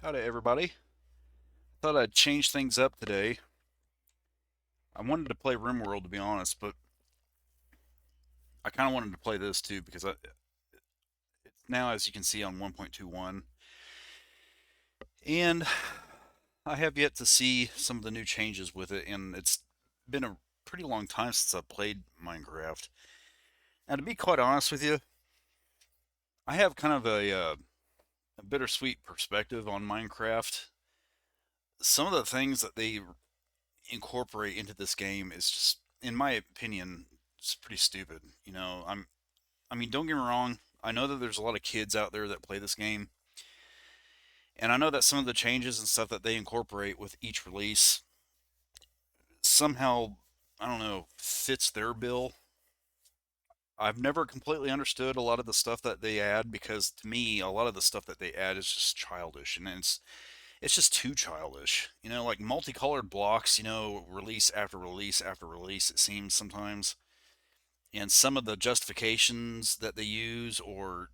Howdy, everybody. Thought I'd change things up today. I wanted to play RimWorld, to be honest, but I kind of wanted to play this too because it's now, as you can see, on 1.21, and I have yet to see some of the new changes with it, and it's been a pretty long time since I've played Minecraft. Now, to be quite honest with you, I have kind of a bittersweet perspective on Minecraft. Some of the things that they incorporate into this game is just, in my opinion, it's pretty stupid. I mean, don't get me wrong. I know that there's a lot of kids out there that play this game, and I know that some of the changes and stuff that they incorporate with each release somehow, I don't know, fits their bill. I've never completely understood a lot of the stuff that they add because to me, a lot of the stuff that they add is just childish, and it's just too childish. Like multicolored blocks, release after release after release, it seems sometimes. And some of the justifications that they use or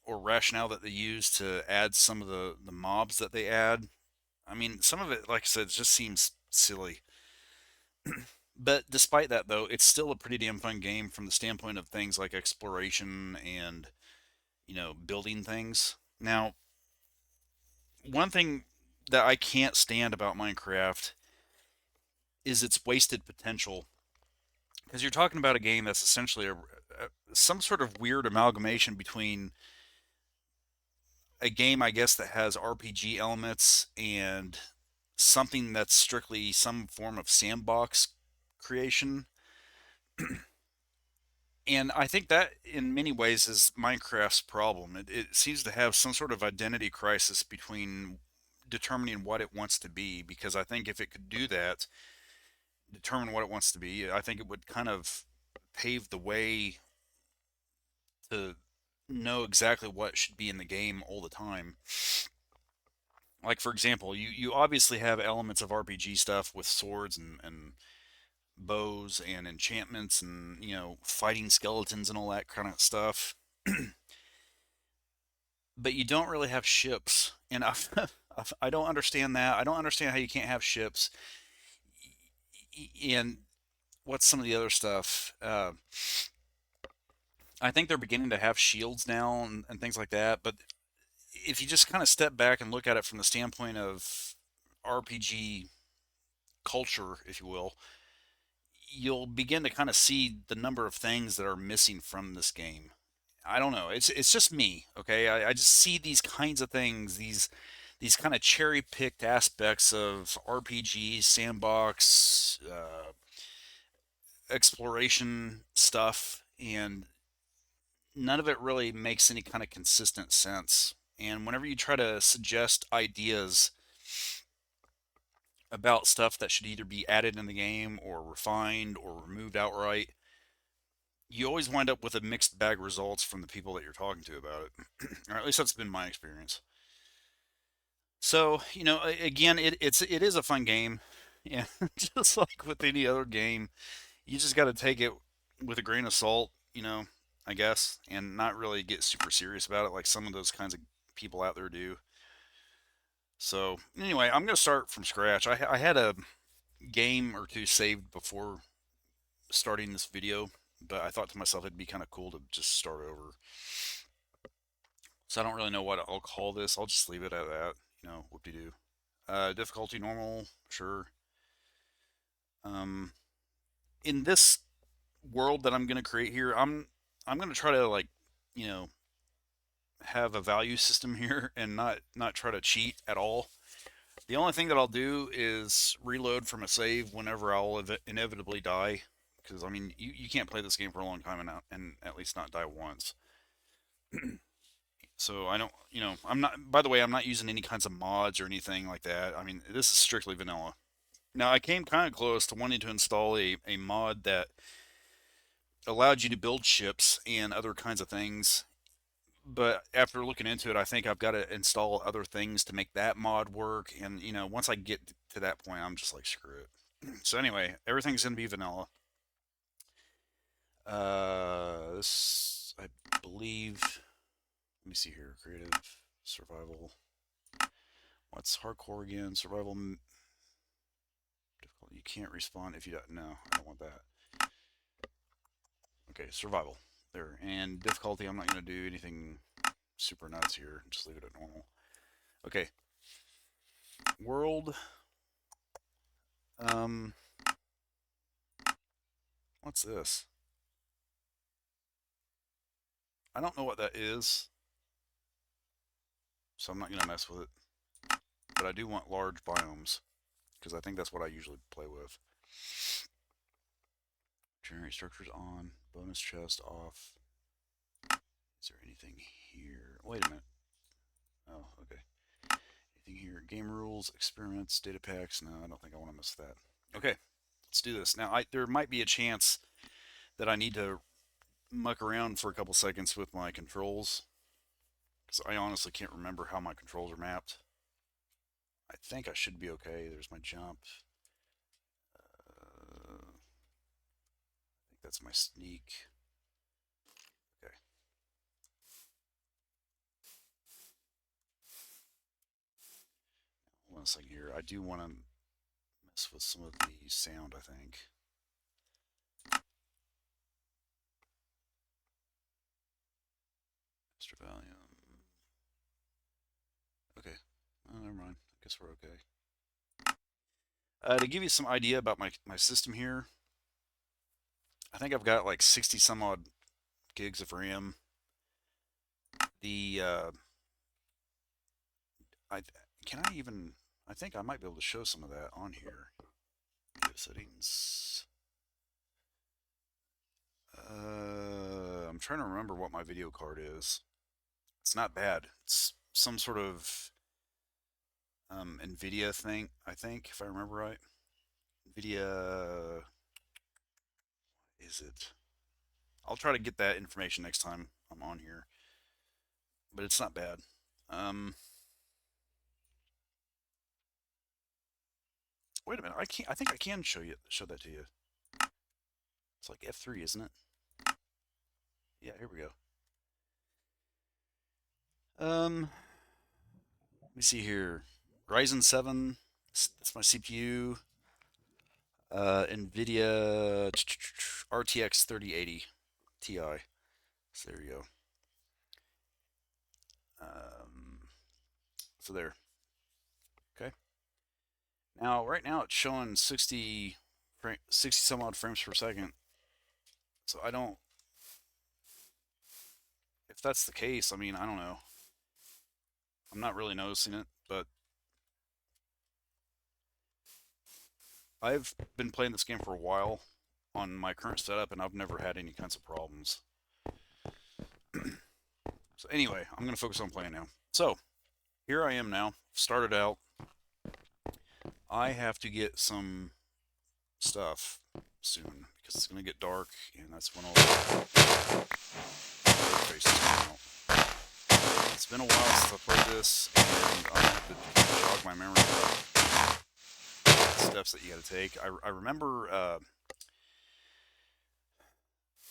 rationale that they use to add some of the mobs that they add. I mean, some of it, like I said, just seems silly. But despite that, though, it's still a pretty damn fun game from the standpoint of things like exploration and, building things. Now, one thing that I can't stand about Minecraft is its wasted potential. Because you're talking about a game that's essentially some sort of weird amalgamation between a game, I guess, that has RPG elements and something that's strictly some form of sandbox creation. And I think that in many ways is Minecraft's problem. It seems to have some sort of identity crisis between determining what it wants to be, because I think if it could do that, determine what it wants to be, I think it would kind of pave the way to know exactly what should be in the game all the time. Like, for example, you obviously have elements of RPG stuff with swords and bows and enchantments and, fighting skeletons and all that kind of stuff. But you don't really have ships. And I don't understand that. I don't understand how you can't have ships. And what's some of the other stuff? I think they're beginning to have shields now and things like that. But if you just kind of step back and look at it from the standpoint of RPG culture, if you will, you'll begin to kind of see the number of things that are missing from this game. I don't know. It's just me, okay? I just see these kinds of things, these kind of cherry picked aspects of RPG, sandbox, exploration stuff, and none of it really makes any kind of consistent sense. And whenever you try to suggest ideas about stuff that should either be added in the game or refined or removed outright, you always wind up with a mixed bag results from the people that you're talking to about it. Or at least that's been my experience. So, again, it is a fun game. Yeah, just like with any other game, you just got to take it with a grain of salt, I guess, and not really get super serious about it like some of those kinds of people out there do. So, anyway, I'm going to start from scratch. I had a game or two saved before starting this video, but I thought to myself it'd be kind of cool to just start over. So I don't really know what I'll call this. I'll just leave it at that. Whoop-de-doo. Difficulty normal, sure. Um, in this world that I'm gonna create here, I'm gonna try to, like, you know have a value system here and not try to cheat at all. The only thing that I'll do is reload from a save whenever I'll inevitably die, because I mean you can't play this game for a long time and at least not die once. So I don't, I'm not. By the way, I'm not using any kinds of mods or anything like that. I mean, this is strictly vanilla. Now, I came kind of close to wanting to install a mod that allowed you to build ships and other kinds of things. But after looking into it, I think I've got to install other things to make that mod work. And, once I get to that point, I'm just like, screw it. So, anyway, everything's going to be vanilla. This, I believe, let me see here, creative, survival. What's hardcore again? Survival difficult. You can't respawn if you don't. No, I don't want that. Okay, survival. There. And difficulty, I'm not going to do anything super nuts here. Just leave it at normal. Okay. World. Um, what's this? I don't know what that is, so I'm not going to mess with it. But I do want large biomes, because I think that's what I usually play with. Generate structures on. Bonus chest off. Is there anything here? Wait a minute. Oh, okay. Anything here? Game rules, experiments, data packs. No, I don't think I want to miss that. Okay, let's do this. Now, there might be a chance that I need to muck around for a couple seconds with my controls, because I honestly can't remember how my controls are mapped. I think I should be okay. There's my jump. I think that's my sneak. Okay. Hold on a second here. I do want to mess with some of the sound, I think. Extra volume. Okay. Oh, never mind. I guess we're okay. To give you some idea about my system here, I think I've got like 60 some odd gigs of RAM. The I can I even I think I might be able to show some of that on here. Video settings. I'm trying to remember what my video card is. It's not bad. It's some sort of NVIDIA thing, I think, if I remember right. NVIDIA, is it? I'll try to get that information next time I'm on here, but it's not bad. Um, Wait a minute. I can't. I think I can show that to you. It's like F3, isn't it? Yeah, here we go. Let me see here. Ryzen 7. That's my CPU. NVIDIA RTX 3080 Ti. So there you go. Um, so there. Okay. Now, right now it's showing 60 some odd frames per second. So I don't. If that's the case, I mean, I don't know. I'm not really noticing it, but I've been playing this game for a while on my current setup, and I've never had any kinds of problems. So anyway, I'm going to focus on playing now. So here I am now. Started out. I have to get some stuff soon because it's going to get dark, and that's when all the faces come out. It's been a while since I played this, and I'm going to have to jog my memory about the steps that you got to take. I remember.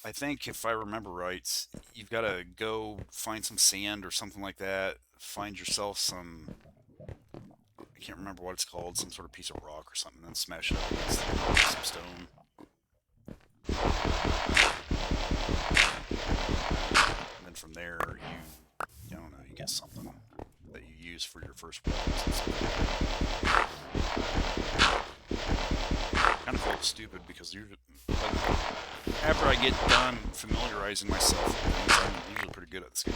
I think if I remember right, you've got to go find some sand or something like that. Find yourself some. I can't remember what it's called. Some sort of piece of rock or something. Then smash it up against some stone. And then from there, I don't know, you get something that you use for your first weapons and stuff. Kind of feel stupid because after I get done familiarizing myself with things, I'm usually pretty good at this game.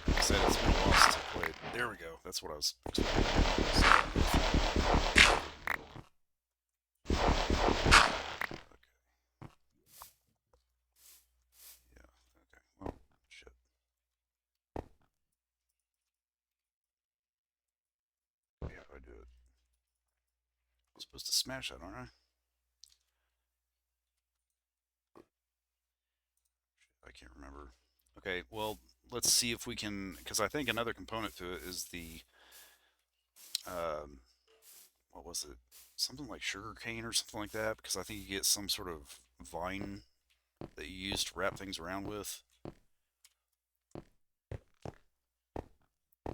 Like I said, it's been a while since I played. There we go. That's what I was expecting. Okay. Yeah. Okay. Well, shit. Yeah, I do it. I'm supposed to smash that, aren't I? I can't remember. Okay, well, let's see if we can, because I think another component to it is the, um, what was it? Something like sugar cane or something like that, because I think you get some sort of vine that you use to wrap things around with.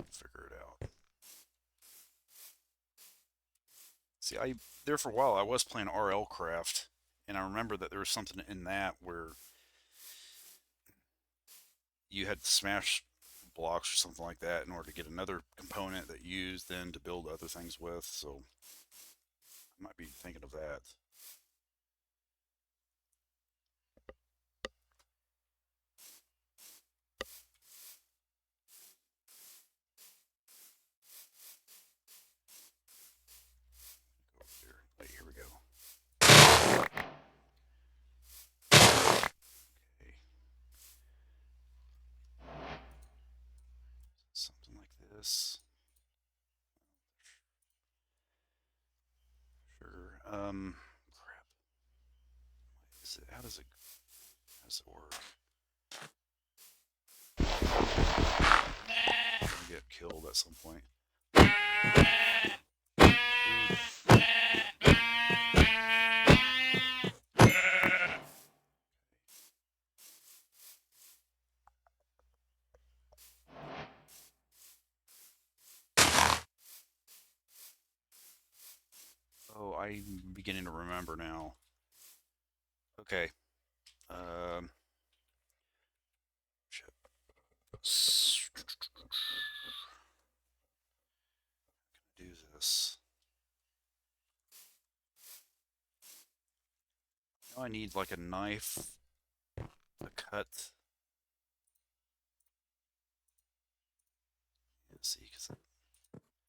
Figure it out. See, I there for a while I was playing RL Craft, and I remember that there was something in that where you had to smash blocks or something like that in order to get another component that you used then to build other things with. So I might be thinking of that. Go over there. Wait, here we go. Okay, something like this. Sure. Crap. Is it? How does it work? I'm gonna get killed at some point. Oh, I'm beginning to remember now. Okay. Um, shit. Do this. Now I need like a knife to cut. Let's see, because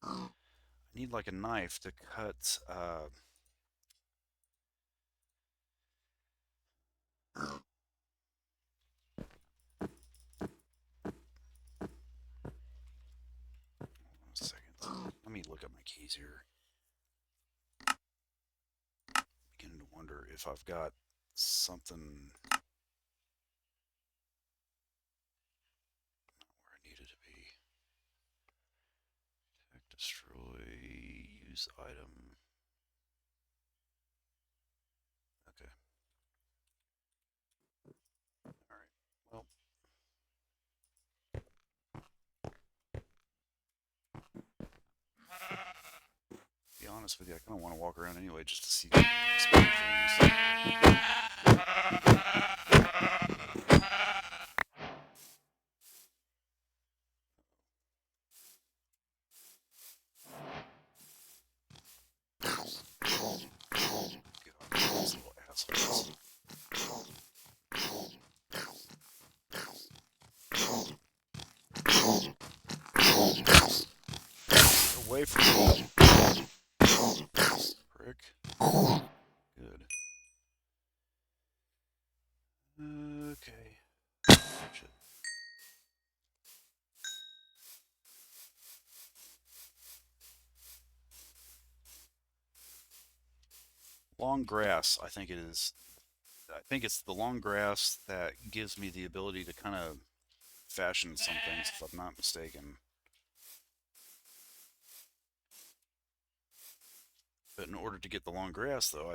I need like a knife to cut. One second. Let me look at my keys here. Beginning to wonder if I've got something where I need it to be. Detect, destroy, use item. Okay. All right. Well, to be honest with you, I kind of want to walk around anyway just to see the things. God, these little assholes. Get away from me, prick. Good. Okay. Shit. Long grass, I think it is. I think it's the long grass that gives me the ability to kind of fashion some things, if I'm not mistaken. But in order to get the long grass, though,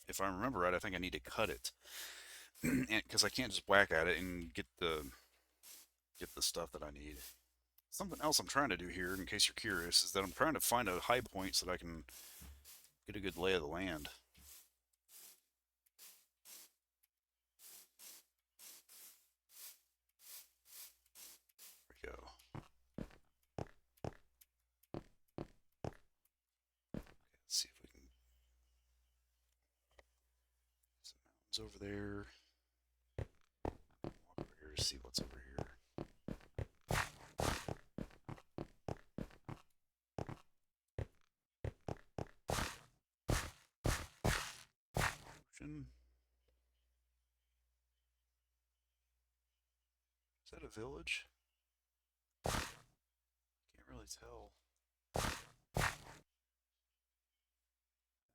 if I remember right, I think I need to cut it, because I can't just whack at it and get the stuff that I need. Something else I'm trying to do here, in case you're curious, is that I'm trying to find a high point so that I can get a good lay of the land. There we go. Let's see if we can. Some mountains over there. Walk over here to see what's over here. Ocean. Is that a village? Can't really tell. I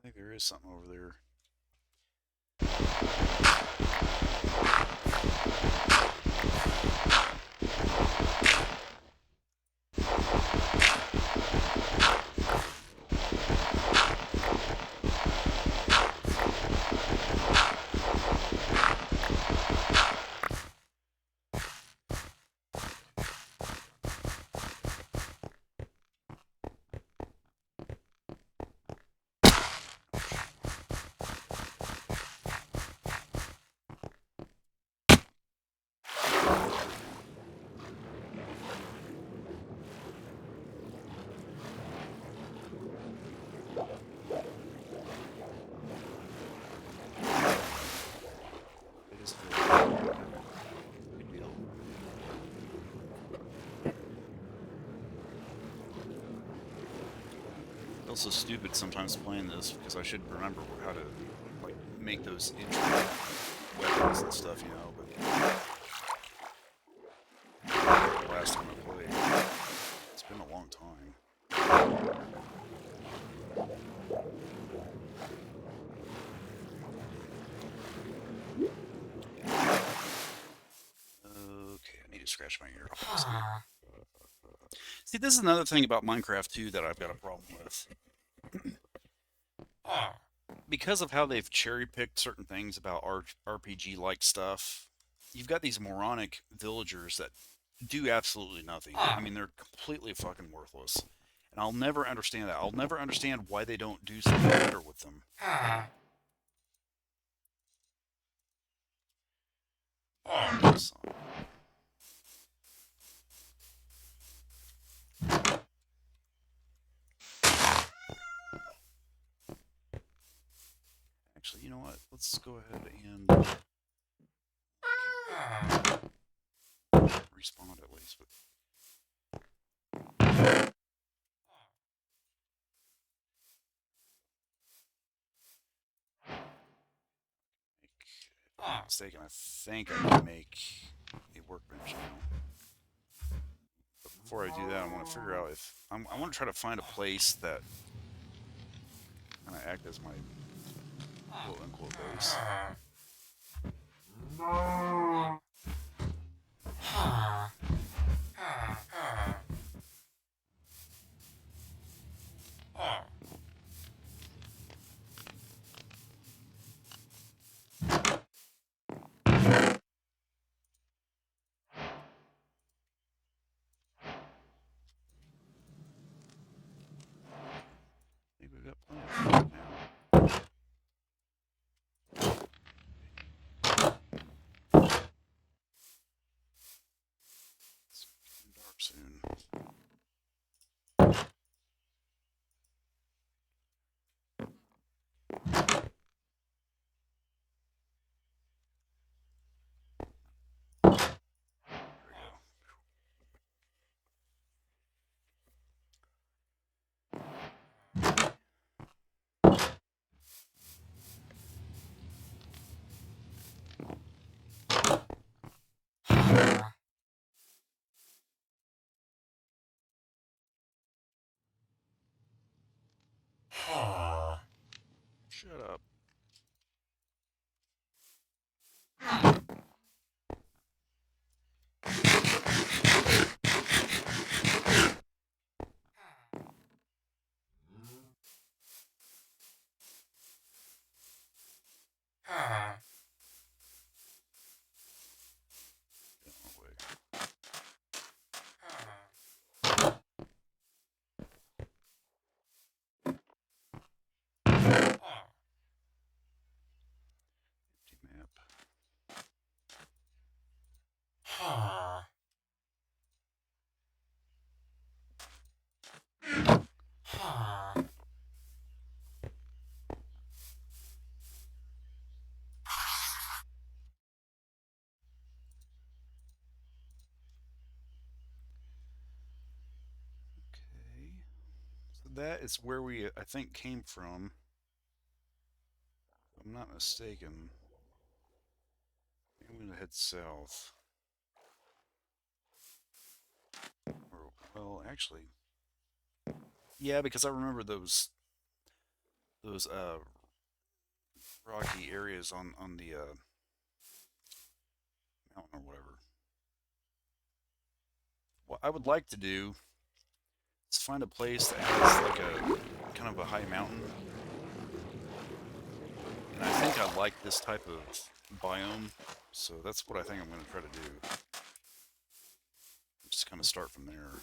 think there is something over there. feel so stupid sometimes playing this because I should remember how to like make those entry weapons and stuff, you know. But the last time I played, it's been a long time. Okay, I need to scratch my ear. See, this is another thing about Minecraft too that I've got a problem with. Because of how they've cherry picked certain things about RPG like stuff, you've got these moronic villagers that do absolutely nothing. I mean, they're completely fucking worthless. And I'll never understand that. I'll never understand why they don't do something better with them. So, actually, you know what? Let's go ahead and respawn at least. But if I'm not mistaken, I think I can make a workbench now. But before I do that, I want to figure out if I want to try to find a place that kind of act as my quote unquote base. I think we've got plenty of food now. It's getting dark soon. There we go. Shut up. Get on my way. Empty map. Okay. So that is where we, I think, came from. If I'm not mistaken. I'm going to head south. Or, well, actually, yeah, because I remember those rocky areas on the mountain or whatever. What I would like to do is find a place that has like a kind of a high mountain, and I think I like this type of biome, so that's what I think I'm going to try to do. Just kind of start from there.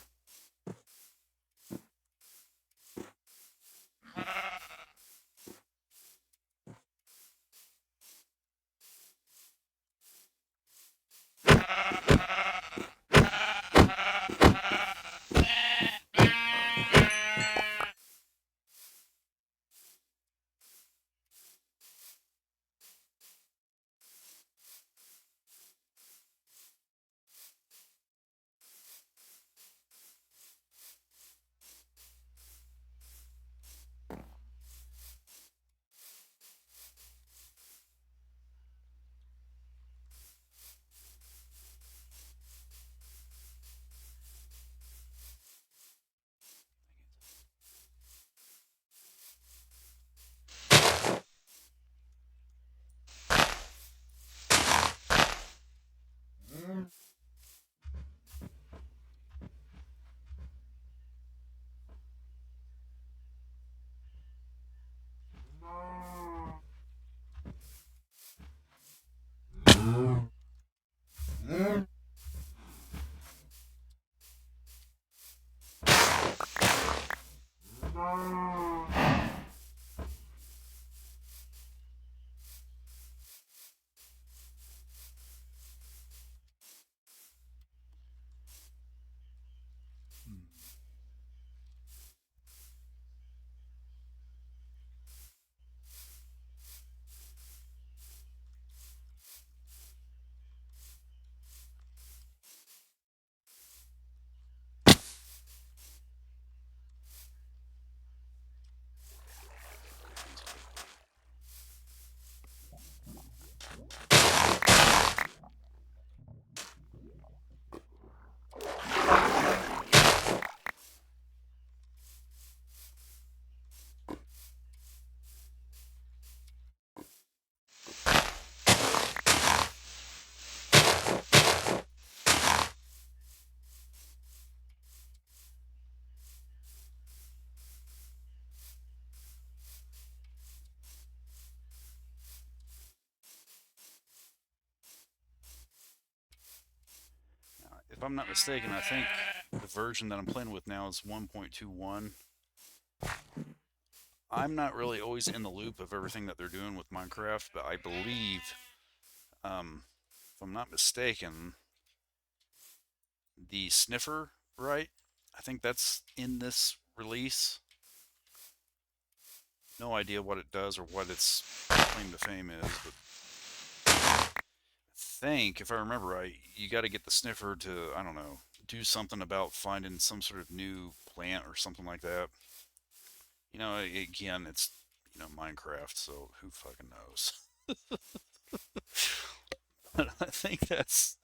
If I'm not mistaken, I think the version that I'm playing with now is 1.21. I'm not really always in the loop of everything that they're doing with Minecraft, but I believe, if I'm not mistaken, the sniffer, right? I think that's in this release. No idea what it does or what its claim to fame is, but I think, if I remember right, you got to get the sniffer to, I don't know, do something about finding some sort of new plant or something like that. Again, it's, Minecraft, so who fucking knows? But I think that's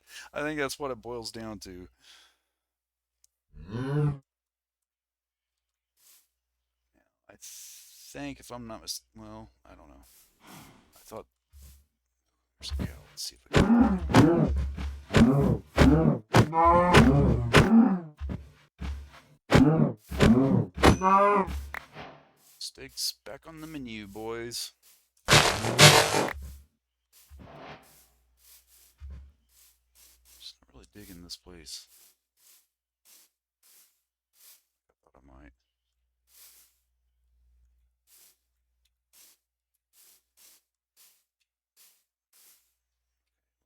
what it boils down to. I think, if I'm not well, I don't know. I thought there's a cow. Let's see if I can. Steaks back on the menu, boys. Just not really digging this place. I thought I might.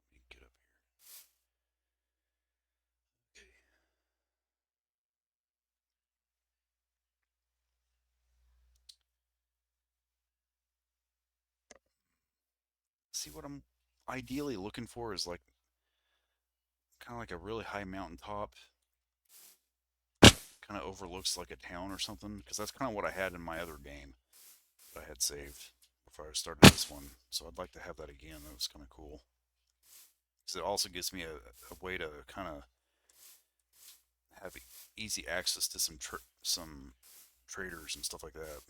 Let me get up here. Okay. See, what I'm ideally looking for is like kind of like a really high mountaintop, kind of overlooks like a town or something, because that's kind of what I had in my other game that I had saved before I started this one. So I'd like to have that again. That was kind of cool. Because it also gives me a way to kind of have easy access to some traders and stuff like that.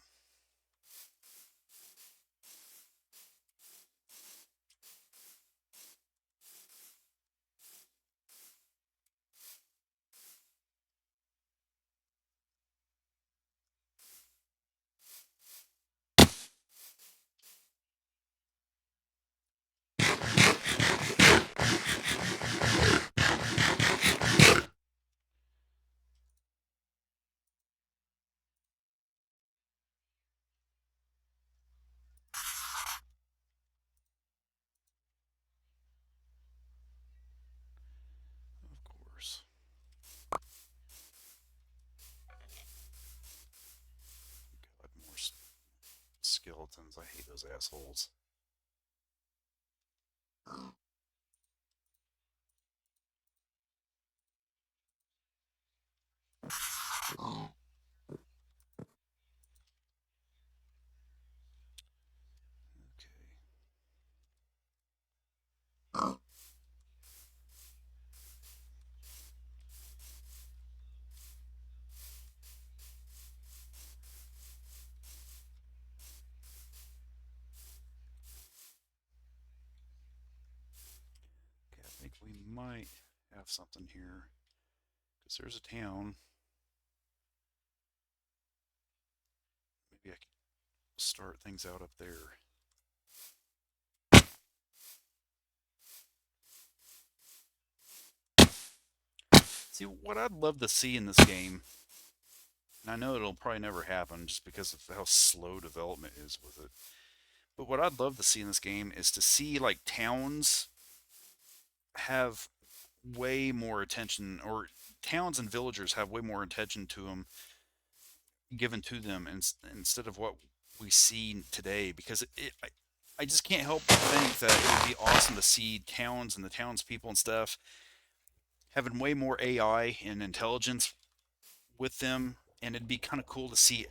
Of course. God, more skeletons. I hate those assholes. Okay. Okay, I think we might have something here. Because there's a town. Maybe I could start things out up there. See, what I'd love to see in this game And I know it'll probably never happen just because of how slow development is with it. But what I'd love to see in this game is to see like towns have way more attention, or towns and villagers have way more attention to them given to them instead of what we see today. Because I just can't help but think that it would be awesome to see towns and the townspeople and stuff having way more AI and intelligence with them, and it'd be kind of cool to see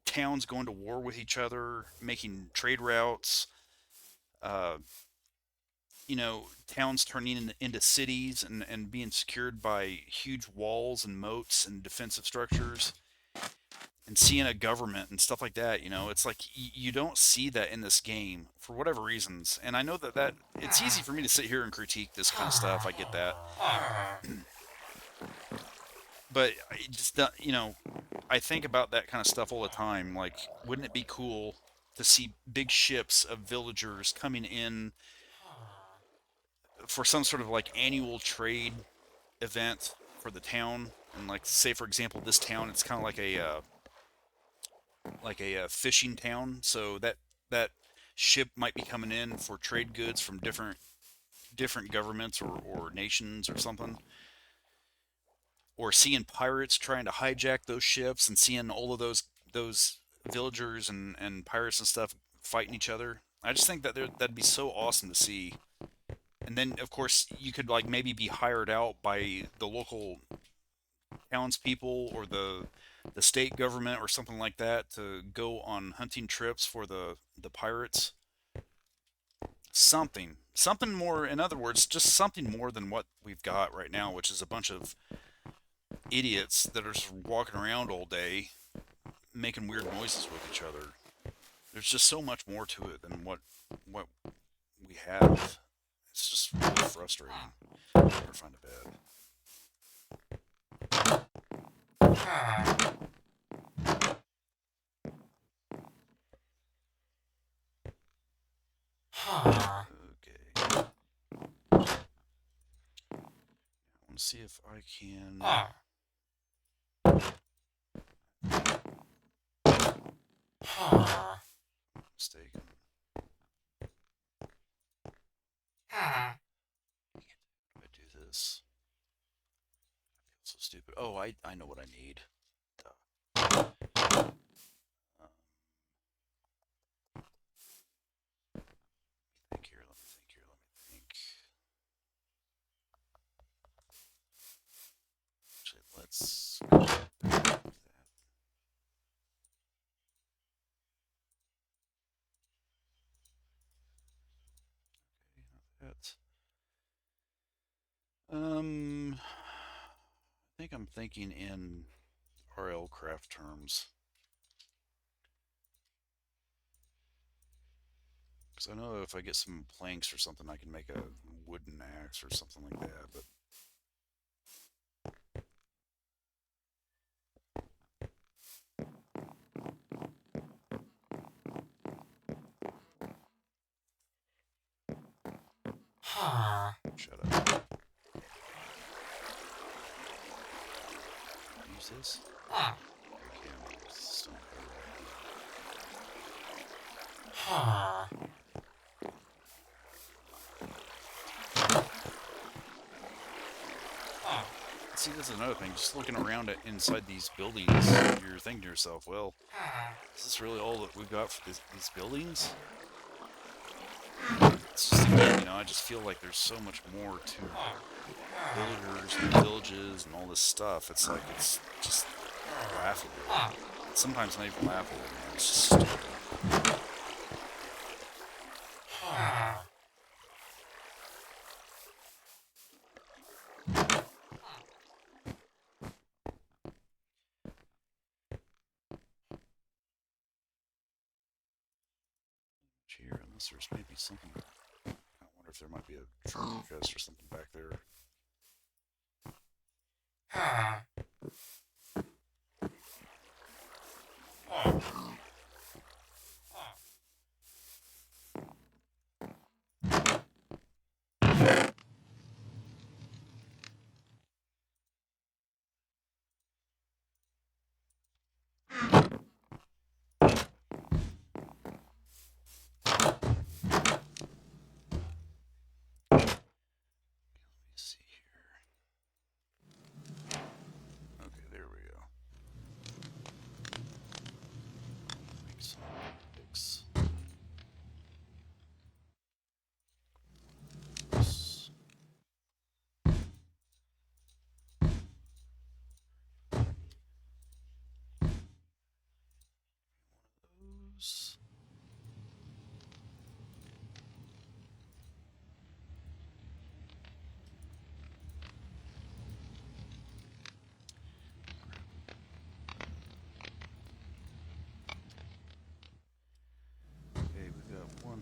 towns going to war with each other, making trade routes. Uh, Towns turning into cities and being secured by huge walls and moats and defensive structures, and seeing a government and stuff like that. It's like you don't see that in this game for whatever reasons. And I know that it's easy for me to sit here and critique this kind of stuff. I get that, but I just I think about that kind of stuff all the time. Like, wouldn't it be cool to see big ships of villagers coming in for some sort of like annual trade event for the town? And like, say for example, this town, it's kind of like a fishing town, so that ship might be coming in for trade goods from different governments or nations or something, or seeing pirates trying to hijack those ships and seeing all of those villagers and pirates and stuff fighting each other. I just think that that'd be so awesome to see. And then of course you could like maybe be hired out by the local townspeople or the state government or something like that to go on hunting trips for the pirates. Something more. In other words, just something more than what we've got right now, which is a bunch of idiots that are just walking around all day making weird noises with each other. There's just so much more to it than what we have. It's just really frustrating. Never find a bed. Okay. I want to see if I can. Mistaken. I do this. I feel so stupid. Oh, I know what I need. Um, think here. Let me think here. Let me think. Actually, let's go with that. Okay, not that. I think I'm thinking in RL craft terms. Because I know if I get some planks or something, I can make a wooden axe or something like that. But shut up. Use this. I can. Stone See, that's another thing. Just looking around at inside these buildings, you're thinking to yourself, well, is this really all that we've got for these buildings? It's just, again, I just feel like there's so much more to villagers and villages and all this stuff. It's like, it's just laughable. It's sometimes not even laughable, man. It's just stupid. Here, unless there's maybe something. I wonder if there might be a treasure chest or something back there.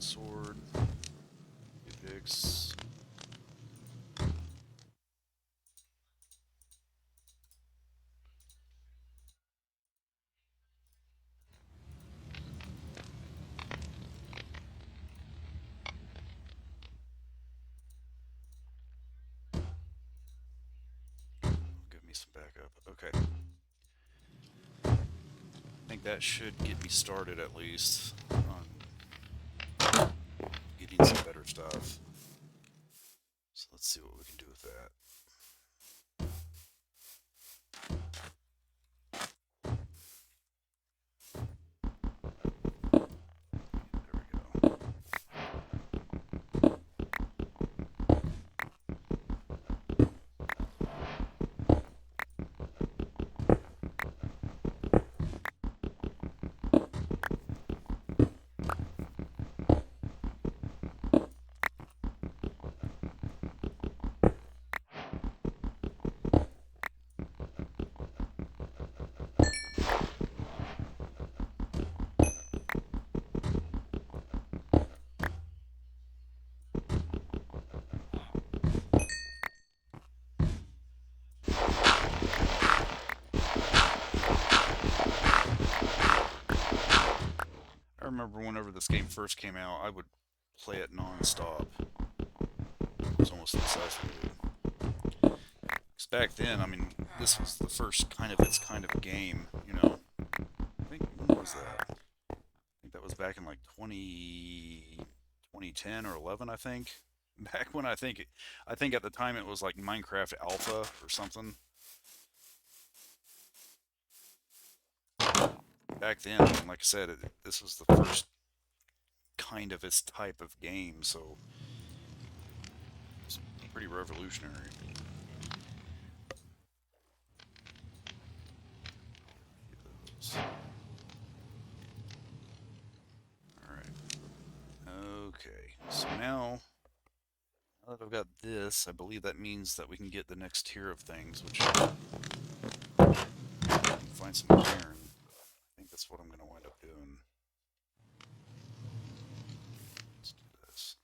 sword, picks. Give me some backup. Okay. I think that should get me started at least on getting some better stuff. So let's see what we can do with that. There we go. I remember whenever this game first came out, I would play it non-stop. I was almost obsessed with it. Because back then, I mean, this was the first kind of its kind of game, you know. I think, when was that? I think that was back in like 2010 or 11, I think. Back when I think at the time it was like Minecraft Alpha or something. Back then, like I said, this was the first kind of its type of game, so it's pretty revolutionary. All right. Okay. So now that I've got this, I believe that means that we can get the next tier of things, which find some iron. I think that's what I'm going to wind up doing. Let's do this.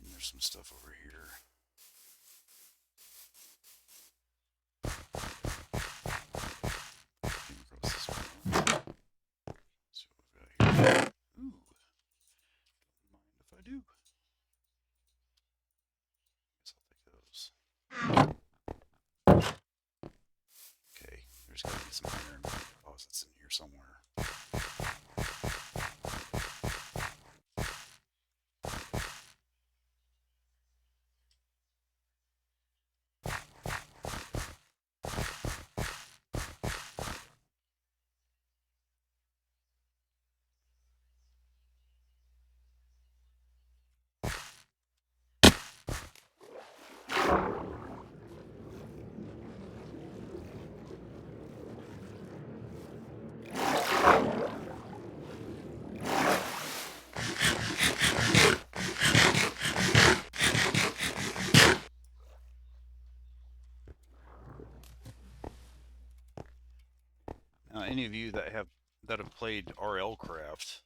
And there's some stuff over here. Came across this one. Let's see what we've got here. Ooh, don't mind if I do. Guess I'll take those. Okay, there's got to be some iron deposits in here somewhere. Now, any of you that have played RL Craft,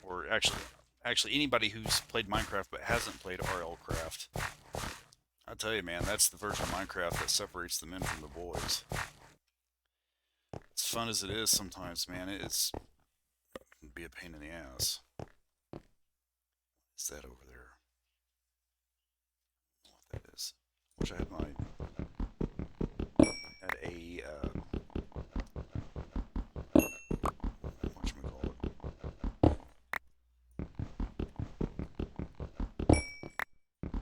or actually anybody who's played Minecraft but hasn't played RL Craft, I tell you, man, that's the version of Minecraft that separates the men from the boys. As fun as it is sometimes, man, it can be a pain in the ass. Is that over there? I don't know what that is. Wish I had had a whatchamacallit.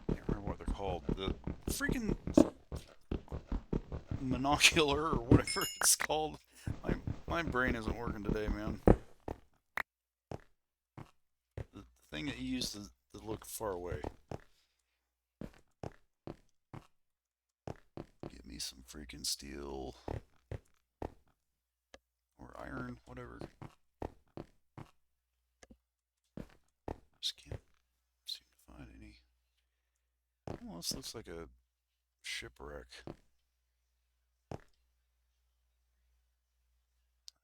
Can't remember what they're called. The freaking monocular or whatever it's called. My brain isn't working today, man. The thing that you use to look far away. Give me some freaking steel or iron, whatever. Almost looks like a shipwreck. Not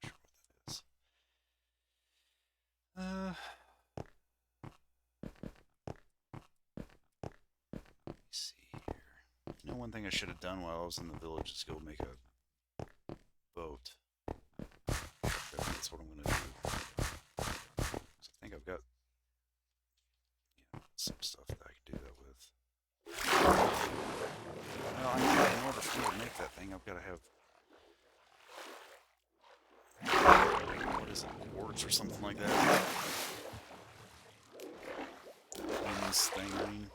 sure what that is. Let me see here. You know, one thing I should have done while I was in the village is go make a boat. I think that's what I'm going to do. So I think I've got some stuff that I can do that with. Well, I mean, in order for me to make that thing, I've got to have, what is it, quartz or something like that. This thing, I mean.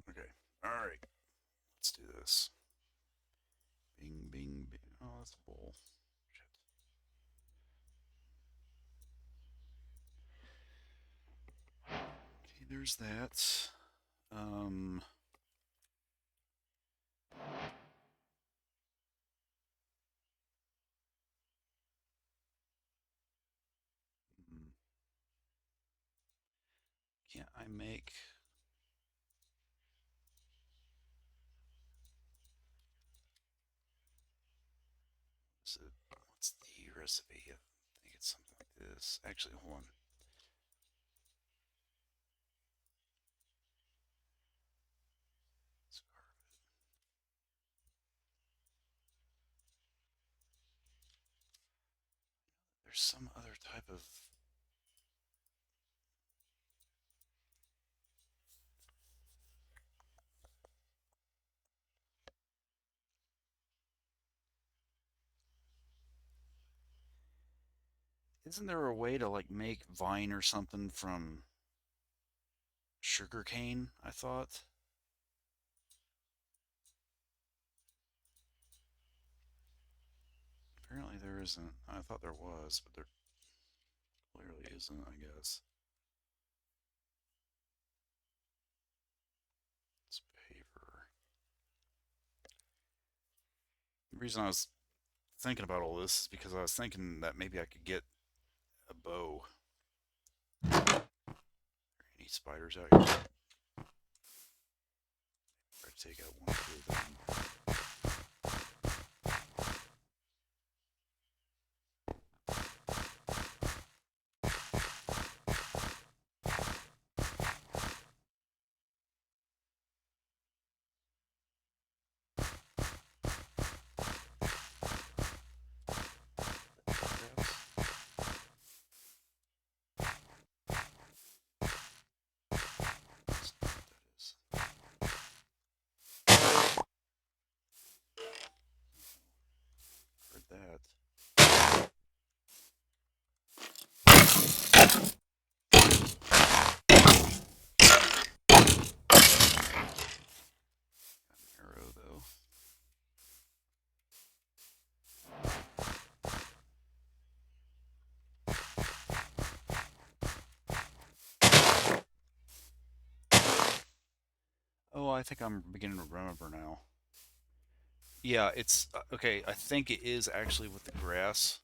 Okay. Alright. Let's do this. Bing, bing, bing. Oh, that's a bowl. Shit. Okay, there's that. Um. hmm, Can't I make. What's the recipe? I think it's something like this. Actually, hold on. Let's carve it. There's some other type of. Isn't there a way to like make vine or something from sugar cane? I thought. Apparently there isn't. I thought there was, but there clearly isn't, I guess. It's paper. The reason I was thinking about all this is because I was thinking that maybe I could get a bow. Any spiders out here? Try to take out one or two of them. Heard that. Got an arrow though. Oh, I think I'm beginning to remember now. Yeah, it's okay. I think it is actually with the grass,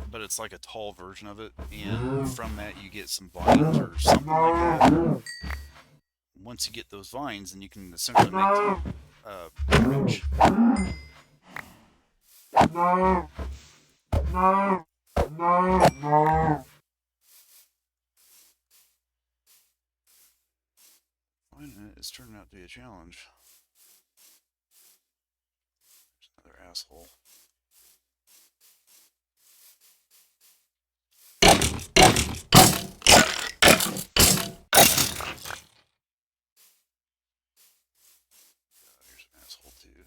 but it's like a tall version of it, and from that you get some vines or something like that. Once you get those vines, then you can essentially make courage. Finding it is turning out to be a challenge. There's another asshole. Here's an asshole too.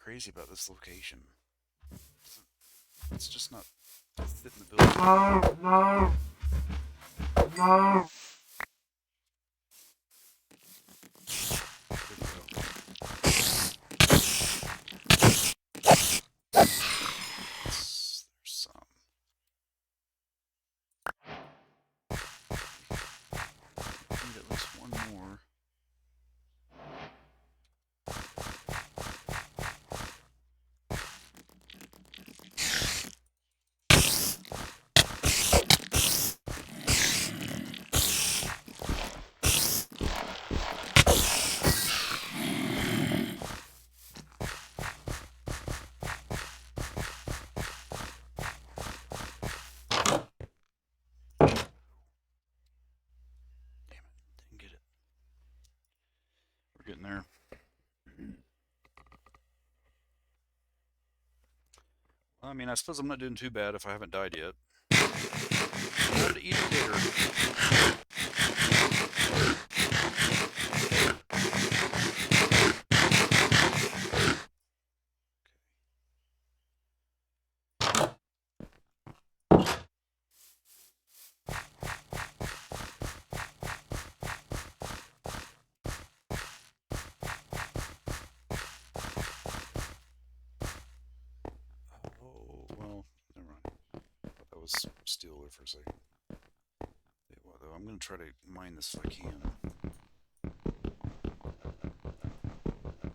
crazy about this location. It's just not fitting the bill. There there's some. I need at least one more. Damn it, didn't get it. We're getting there. I mean, I suppose I'm not doing too bad if I haven't died yet. Time to eat a gator. Oh, well, never mind. I thought that was steel there for a second. Yeah, well, though, I'm going to try to mine this if I can.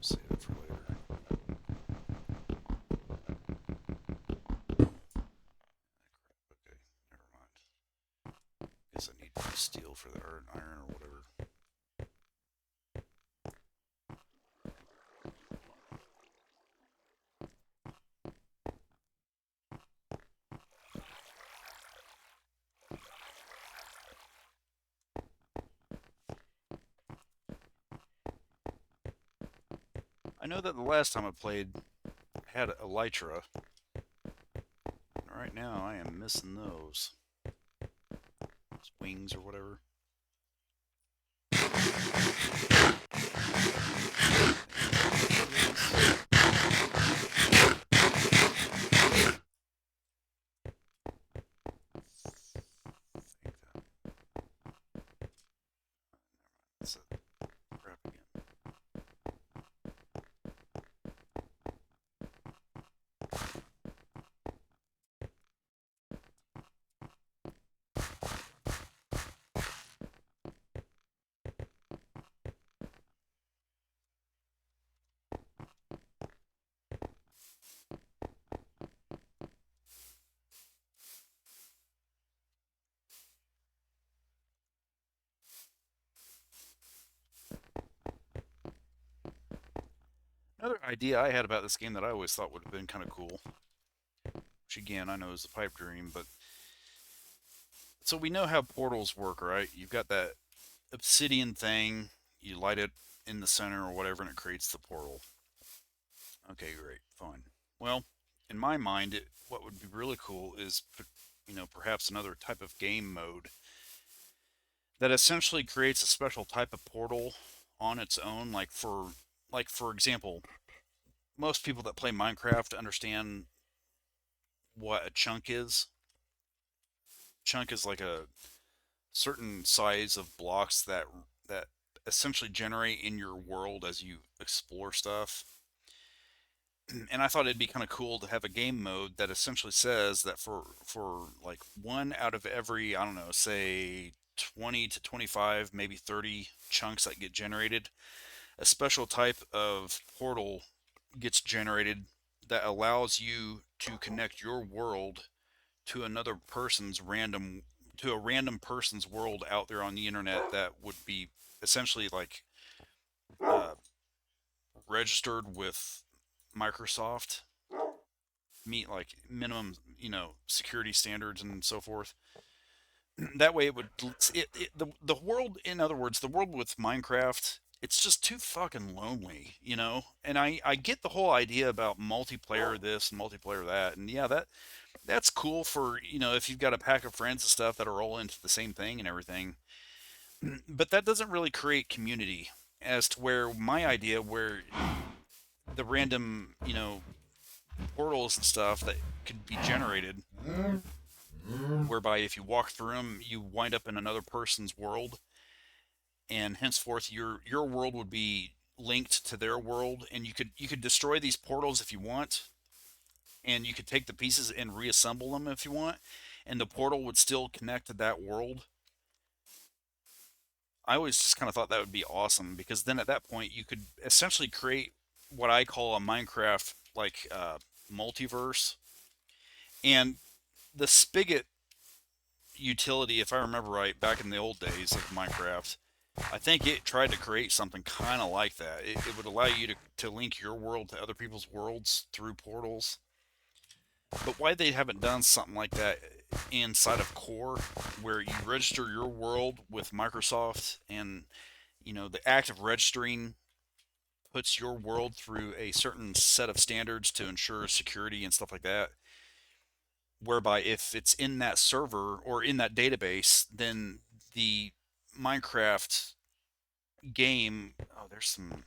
Save it for later. Okay, never mind. Guess I need steel for the iron or whatever. I know that the last time I played had elytra. Right now I am missing those. Those wings or whatever. That's a crap again. Another idea I had about this game that I always thought would have been kind of cool, which again I know is a pipe dream, but so we know how portals work, right? You've got that obsidian thing, you light it in the center or whatever, and it creates the portal. Okay, great, fine. Well, in my mind, what would be really cool is, perhaps another type of game mode that essentially creates a special type of portal on its own. Like for example, most people that play Minecraft understand what a chunk is. Chunk is like a certain size of blocks that essentially generate in your world as you explore stuff. And I thought it'd be kind of cool to have a game mode that essentially says that for like one out of every, I don't know, say 20 to 25, maybe 30 chunks that get generated, a special type of portal gets generated that allows you to connect your world to another person's random to a random person's world out there on the internet that would be essentially like uh, registered with Microsoft, meet like minimum security standards and so forth. That way it would the world, in other words, the world with Minecraft, it's just too fucking lonely. And I get the whole idea about multiplayer this and multiplayer that, and yeah, that's cool for if you've got a pack of friends and stuff that are all into the same thing and everything. But that doesn't really create community, as to where my idea, where the random, portals and stuff that could be generated, whereby if you walk through them, you wind up in another person's world, and henceforth your world would be linked to their world, and you could destroy these portals if you want, and you could take the pieces and reassemble them if you want, and the portal would still connect to that world. I always just kind of thought that would be awesome because then at that point you could essentially create what I call a Minecraft like multiverse. And the spigot utility, if I remember right, back in the old days of Minecraft, I think it tried to create something kind of like that. It would allow you to link your world to other people's worlds through portals. But why they haven't done something like that inside of Core, where you register your world with Microsoft, and the act of registering puts your world through a certain set of standards to ensure security and stuff like that. Whereby if it's in that server or in that database, then the Minecraft game, oh, there's some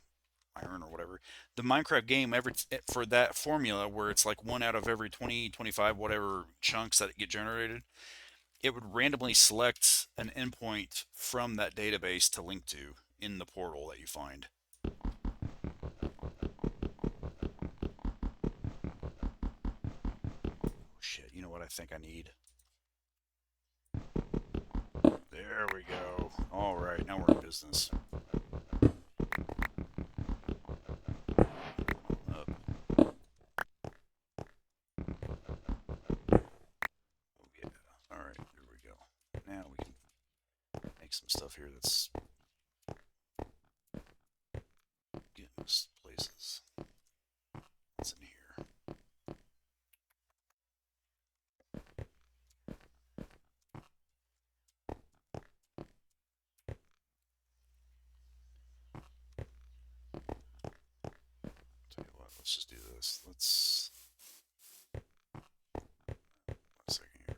iron or whatever. The Minecraft game, every for that formula where it's like one out of every 20, 25, whatever chunks that get generated, it would randomly select an endpoint from that database to link to in the portal that you find. Oh shit, you know what I think I need? There we go. All right, now we're in business. Up. Oh yeah. All right, there we go. Now we can make some stuff here that's getting us places. What's in here? Tell you what, let's just do this. Let's. A second here.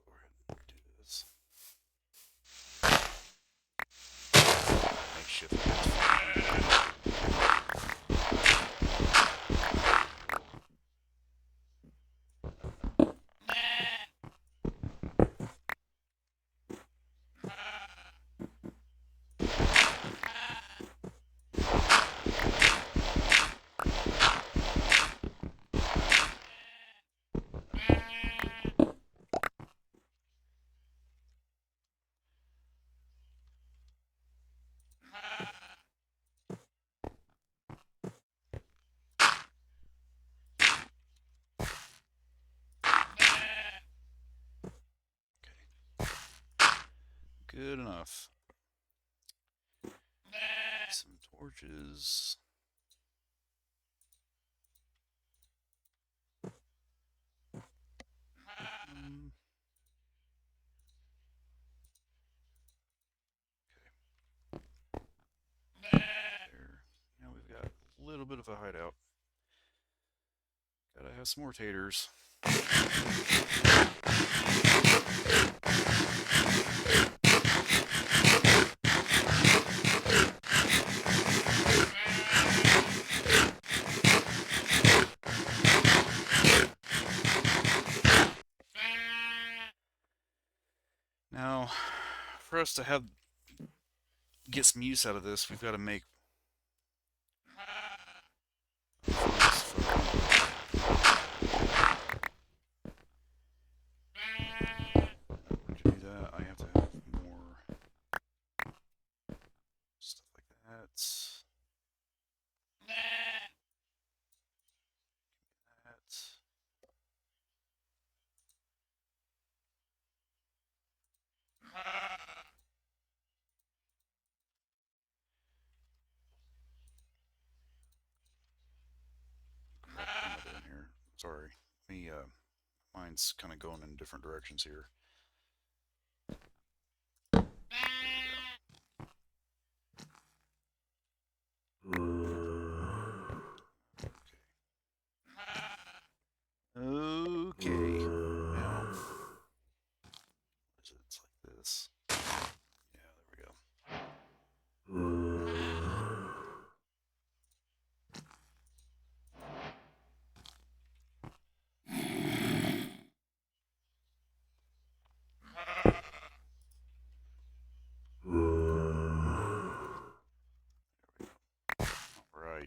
Go ahead and do this. Makeshift. Okay, good enough. Some torches. Um, there. Now we've got a little bit of a hideout. Gotta have some more taters. Now, for us to have get some use out of this, we've got to make. To do that, I have to have more stuff like that. That. What am I doing here? Sorry. Me, mine's kind of going in different directions here.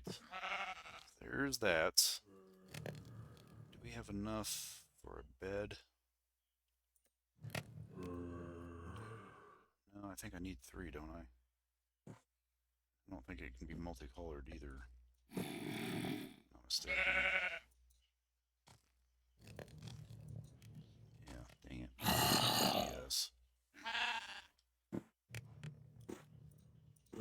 Alright. There's that. Do we have enough for a bed? No, I think I need 3, don't I? I don't think it can be multicolored either. Not mistaken. Yeah, dang it. Yes. I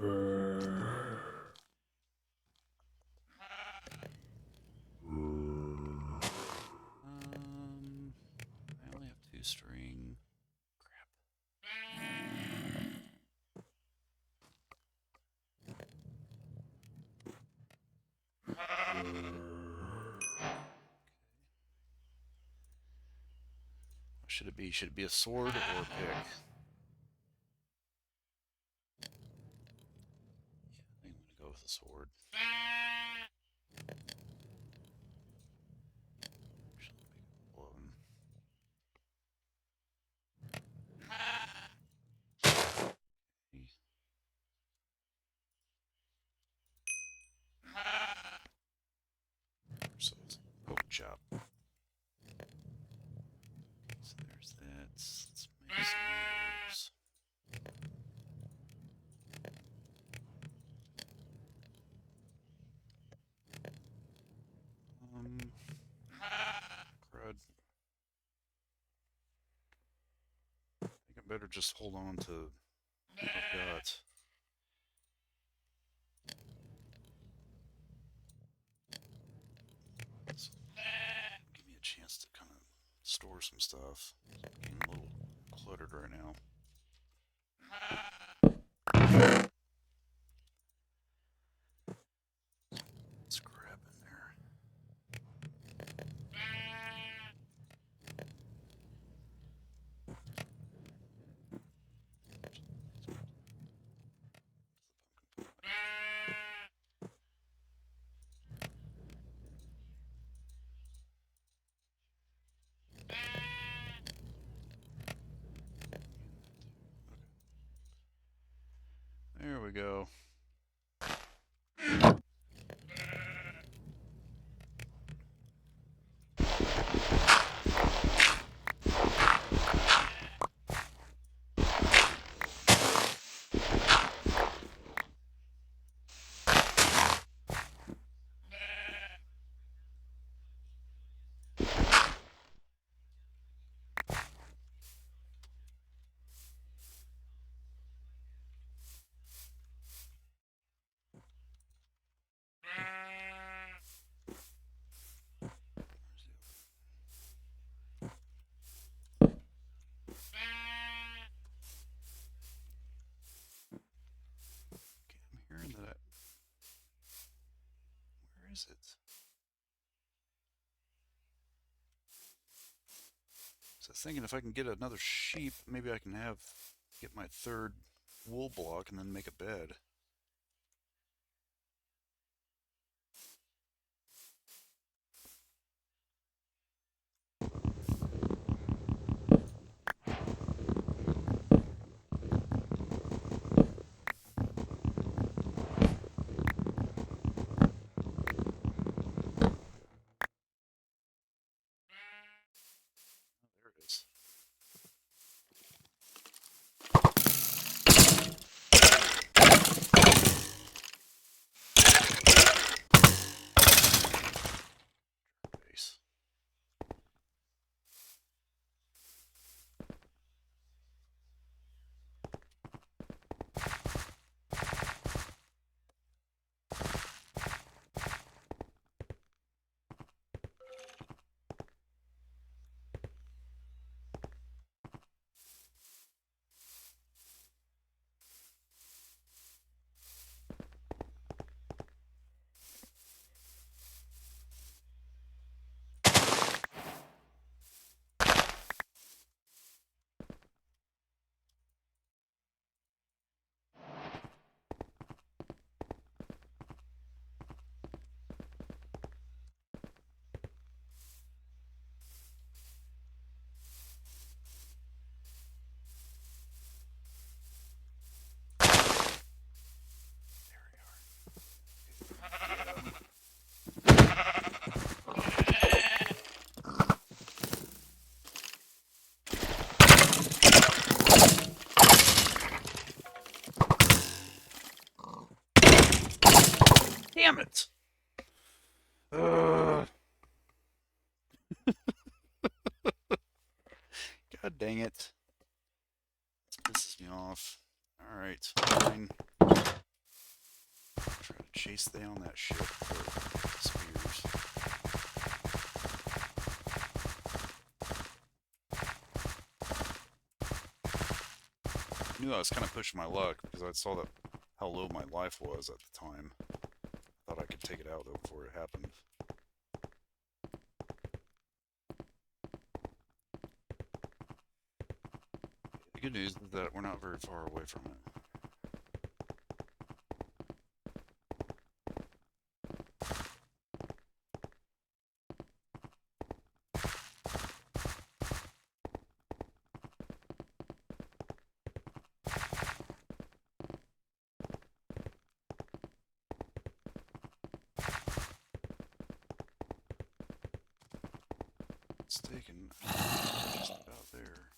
only have 2 string. Crap. What should it be? Should it be a sword or a pick? Yeah, I think I'm gonna go with a sword. Actually, make a couple of them. So it's a poke chop. So there's that. Let's make some of those. Crud. I think I better just hold on to what I've got. So give me a chance to kind of store some stuff. I'm getting a little cluttered right now. Let's grab in there. There we go. Okay, I'm hearing that. Where is it? So I was thinking if I can get another sheep, maybe I can get my 3rd wool block and then make a bed. Oh, there it is. Base. dang it. This pisses me off. Alright, fine. Try to chase down that shit before it disappears. I knew I was kind of pushing my luck because I saw that how low my life was at the time. Thought I could take it out though before it happened. The good news is that we're not very far away from it. It's taken just about there.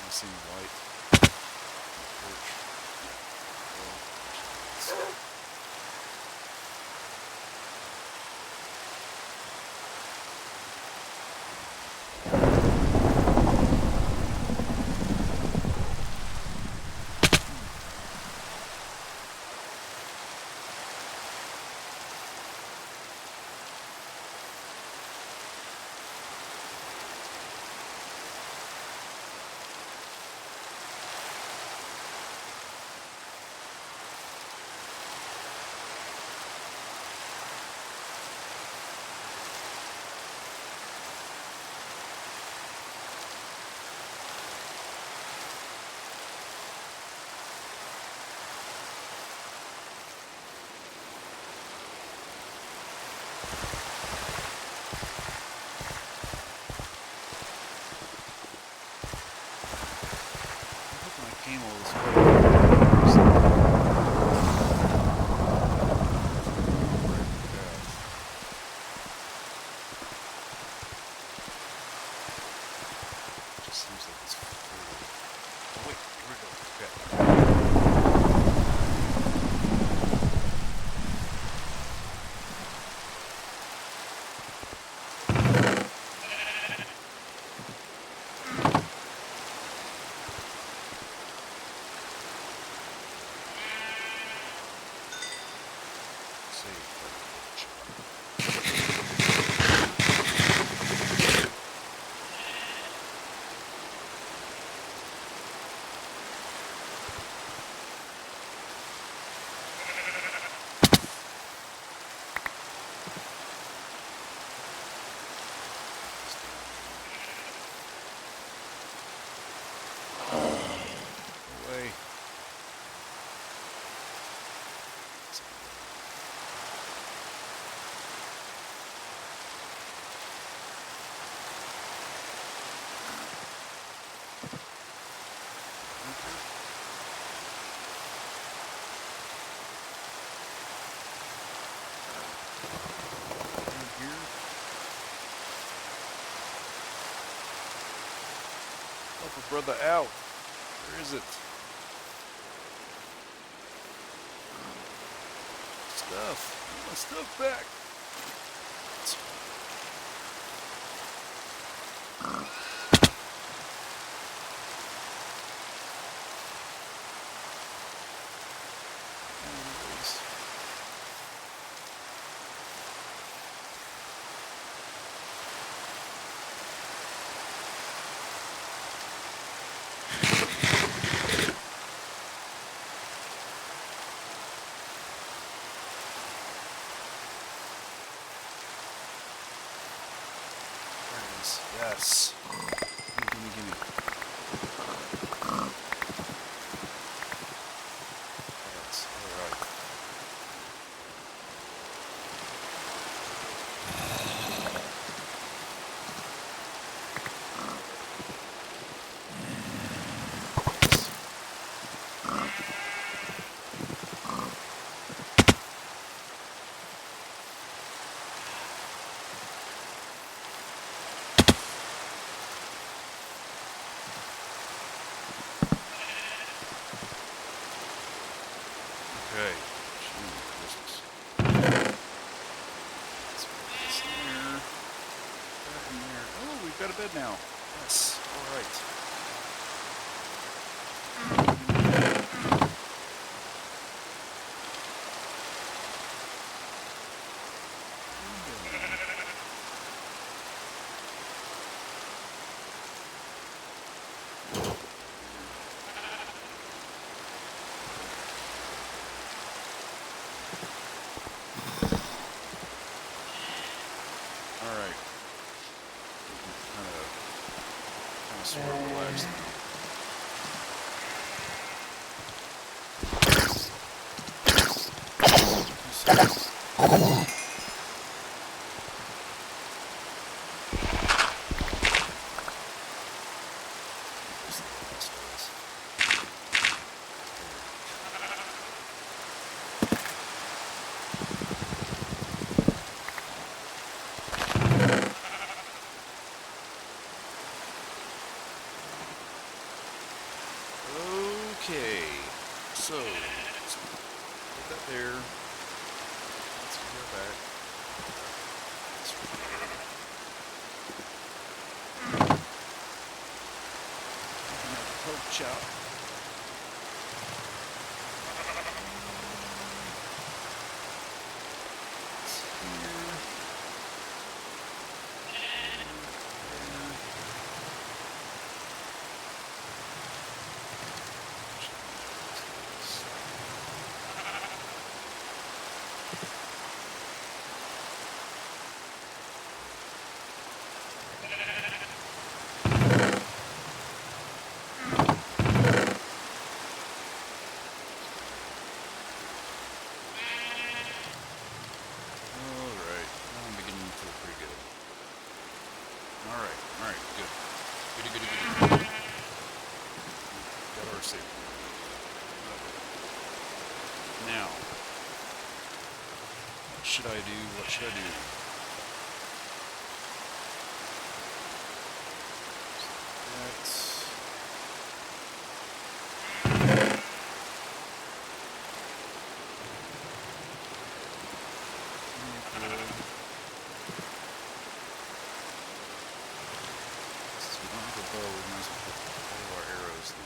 I see light. I came all this way. Just seems like it's further. Oh wait, here we go. Okay. Help a brother out. Where is it? Stuff. Get my stuff back. Yes. Gimme, gimme. Yes. Alright. Okay. Gee, Christmas. Let's put this there. That in there. Oh, we've got a bed now. Yes. Alright. Alright. Kind of sort of relaxed now. Okay, so let's put that there. Let's go back. Let's open up the pork chop. It's here. Alright, I'm beginning to feel pretty good. Alright, good. Goody. Got our safety. Now, what should I do? What should I do? That's... bow, we might as well put all of our arrows in.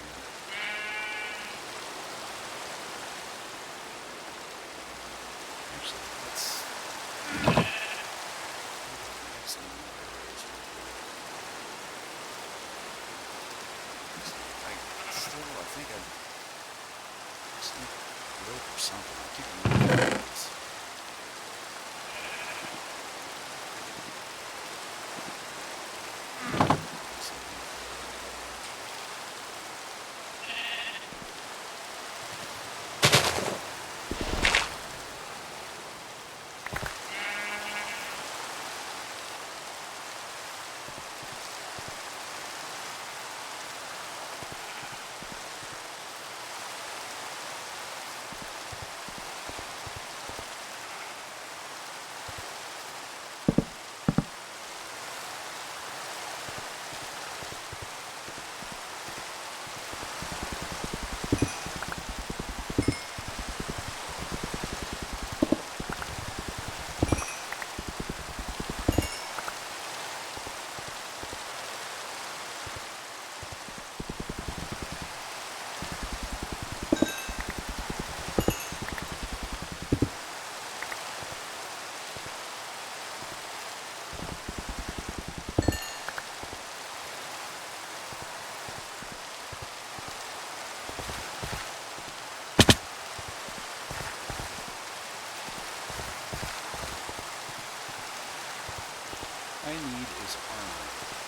Actually, let's make some more arrows real quick. I think I just need rope or something. I keep remembering this. I need is armor.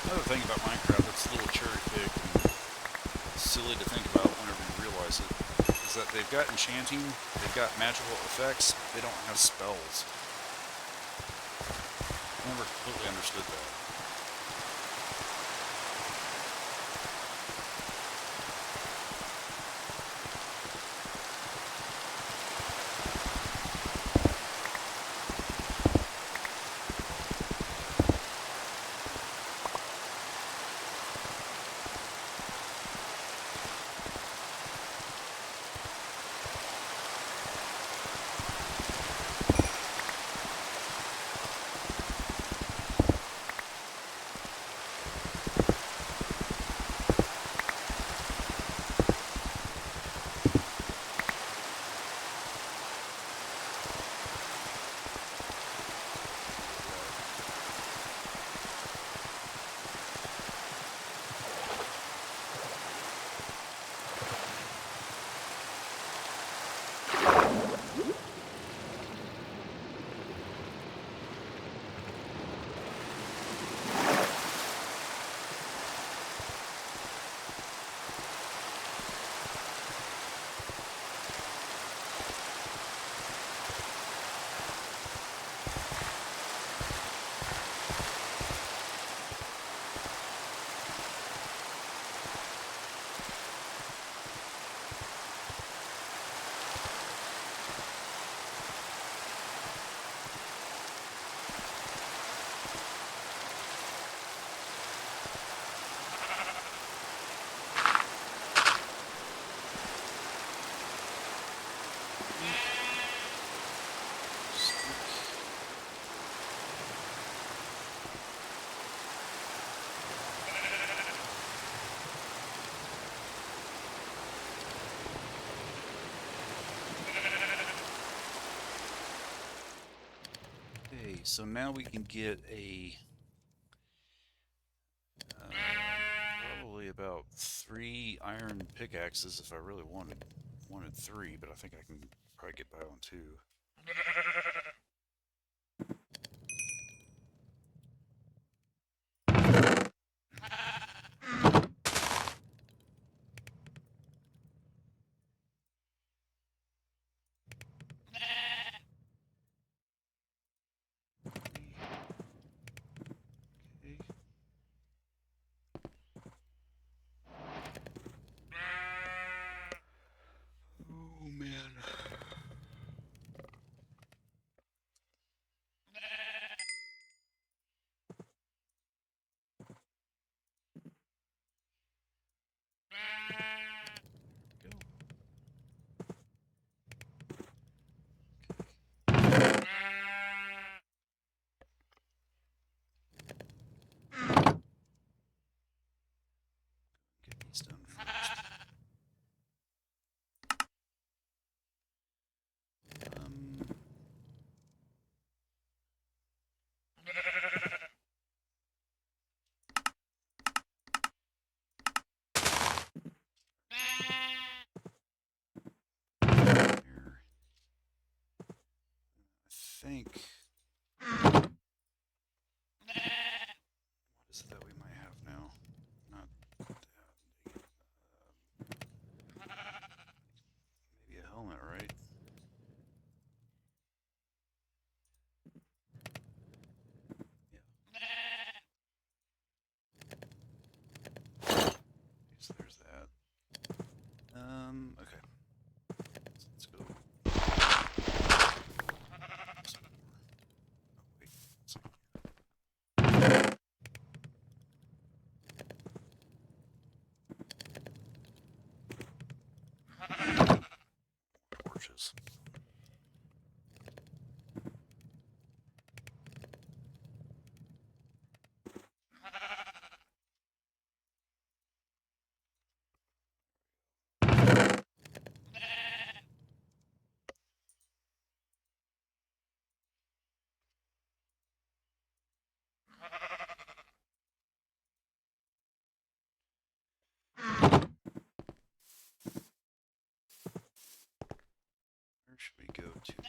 Another thing about Minecraft that's a little cherry picked and silly to think about whenever you realize it is that they've got enchanting, they've got magical effects, they don't have spells. Never completely understood that. Okay, so now we can get a probably about 3 iron pickaxes if I really wanted 3, but I think I can probably get by on 2. Okay. Oh man. Go. Get these done first. Um, here. I think. What is it that we might have now? Not that. Maybe a helmet, right? Yeah. Okay, so there's that. Okay. So let's go. Some more. Oh, wait. Torches. Where should we go to now?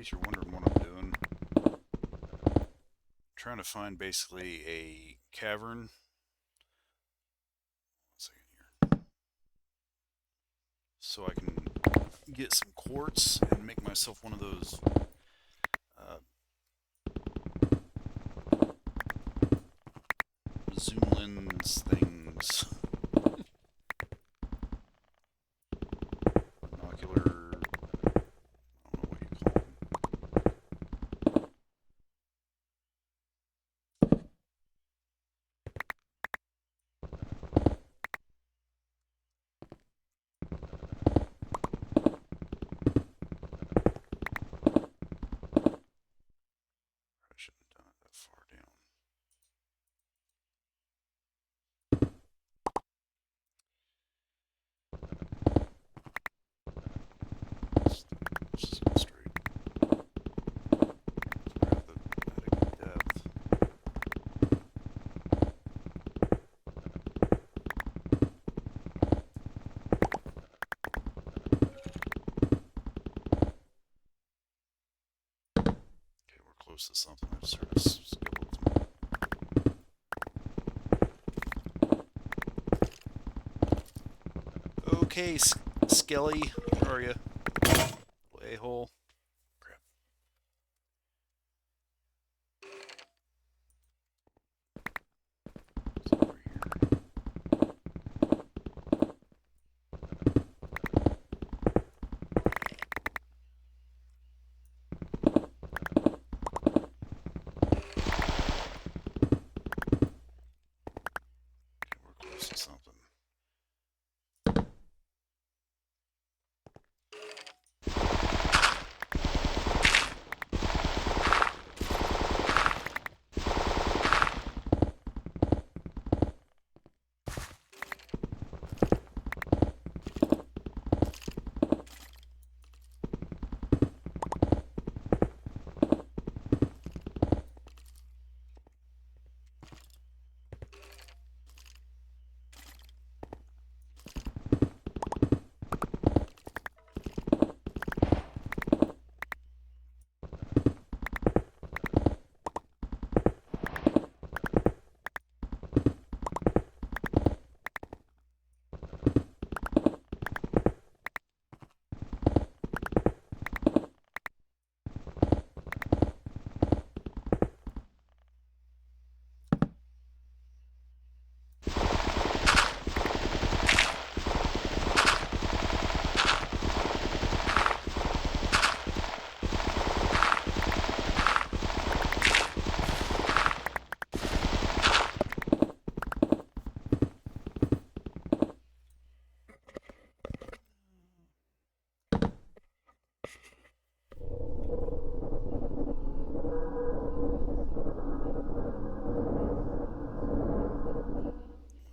case you're wondering what I'm doing, I'm trying to find basically a cavern. 1 second here. So I can get some quartz and make myself one of those uh, zoom lens things. Binocular. I don't know what you call them. I shouldn't have done it that far down. Let's just go straight. We're at a good depth. Okay, we're close to something. I've sort of skeleton. Okay, Skelly, where are you? A-hole. Crap. It's over here. Okay, we're close to something.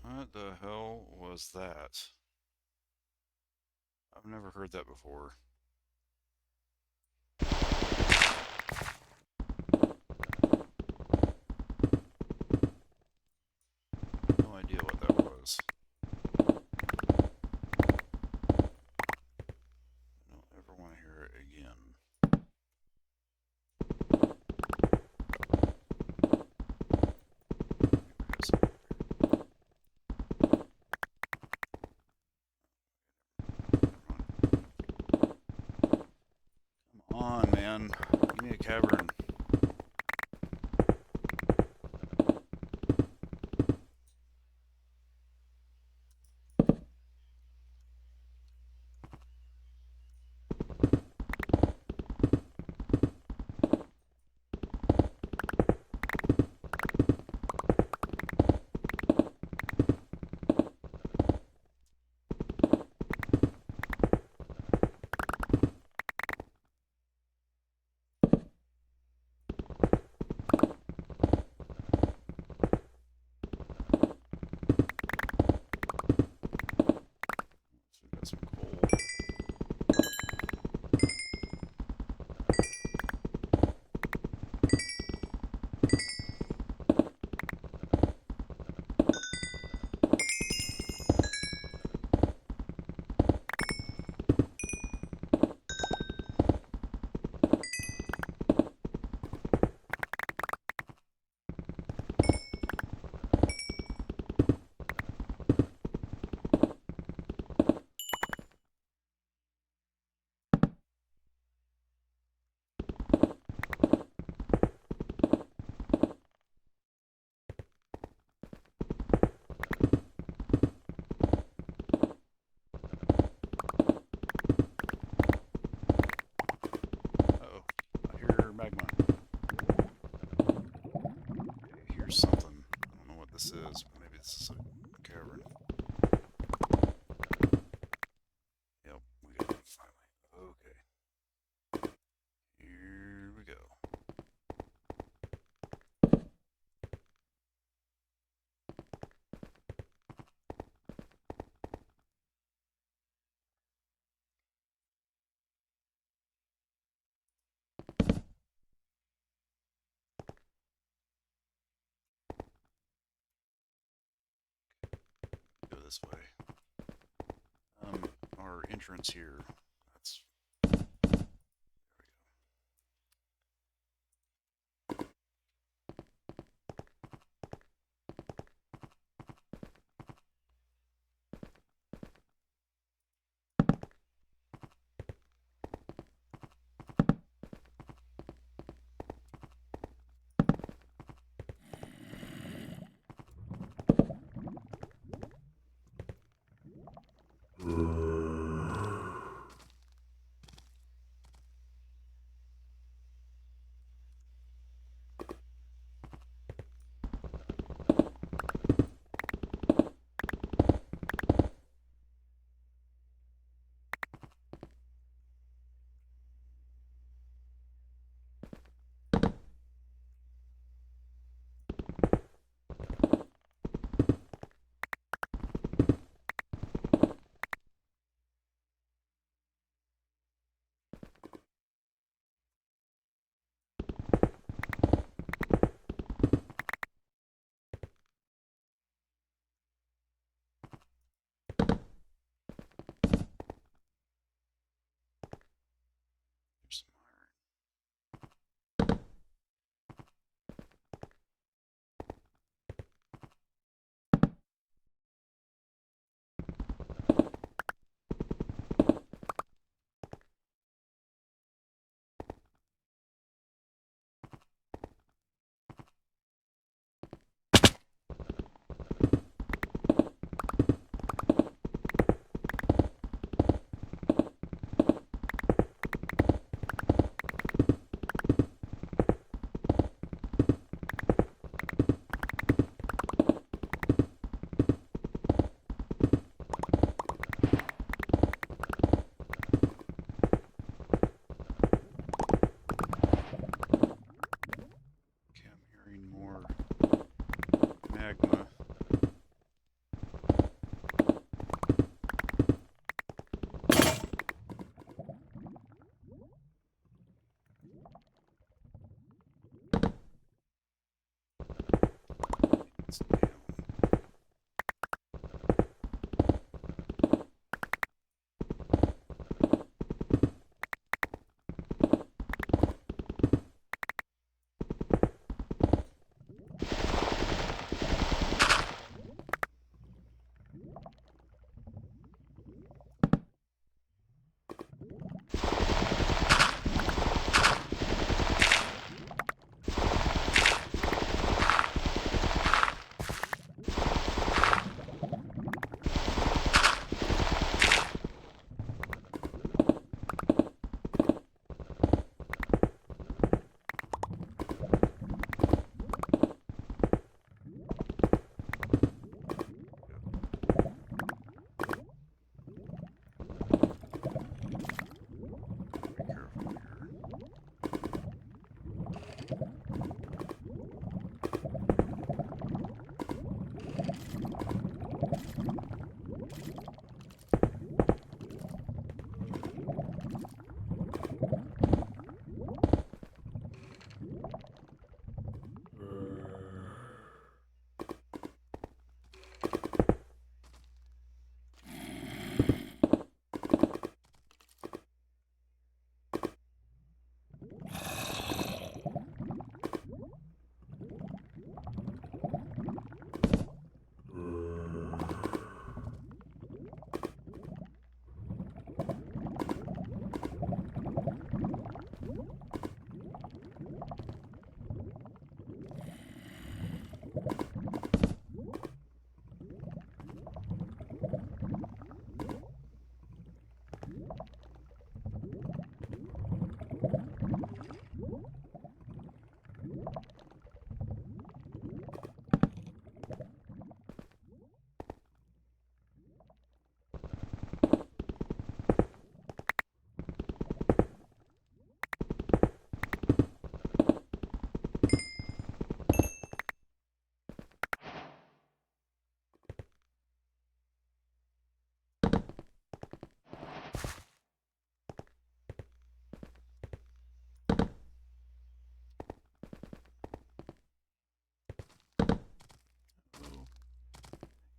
What the hell was that? I've never heard that before. No idea what that was. I don't ever want to hear it again. Come on, man. Give me a cavern. this way. Our entrance here. That's there's some iron. Okay, I'm hearing more magma. It's down. Be careful here.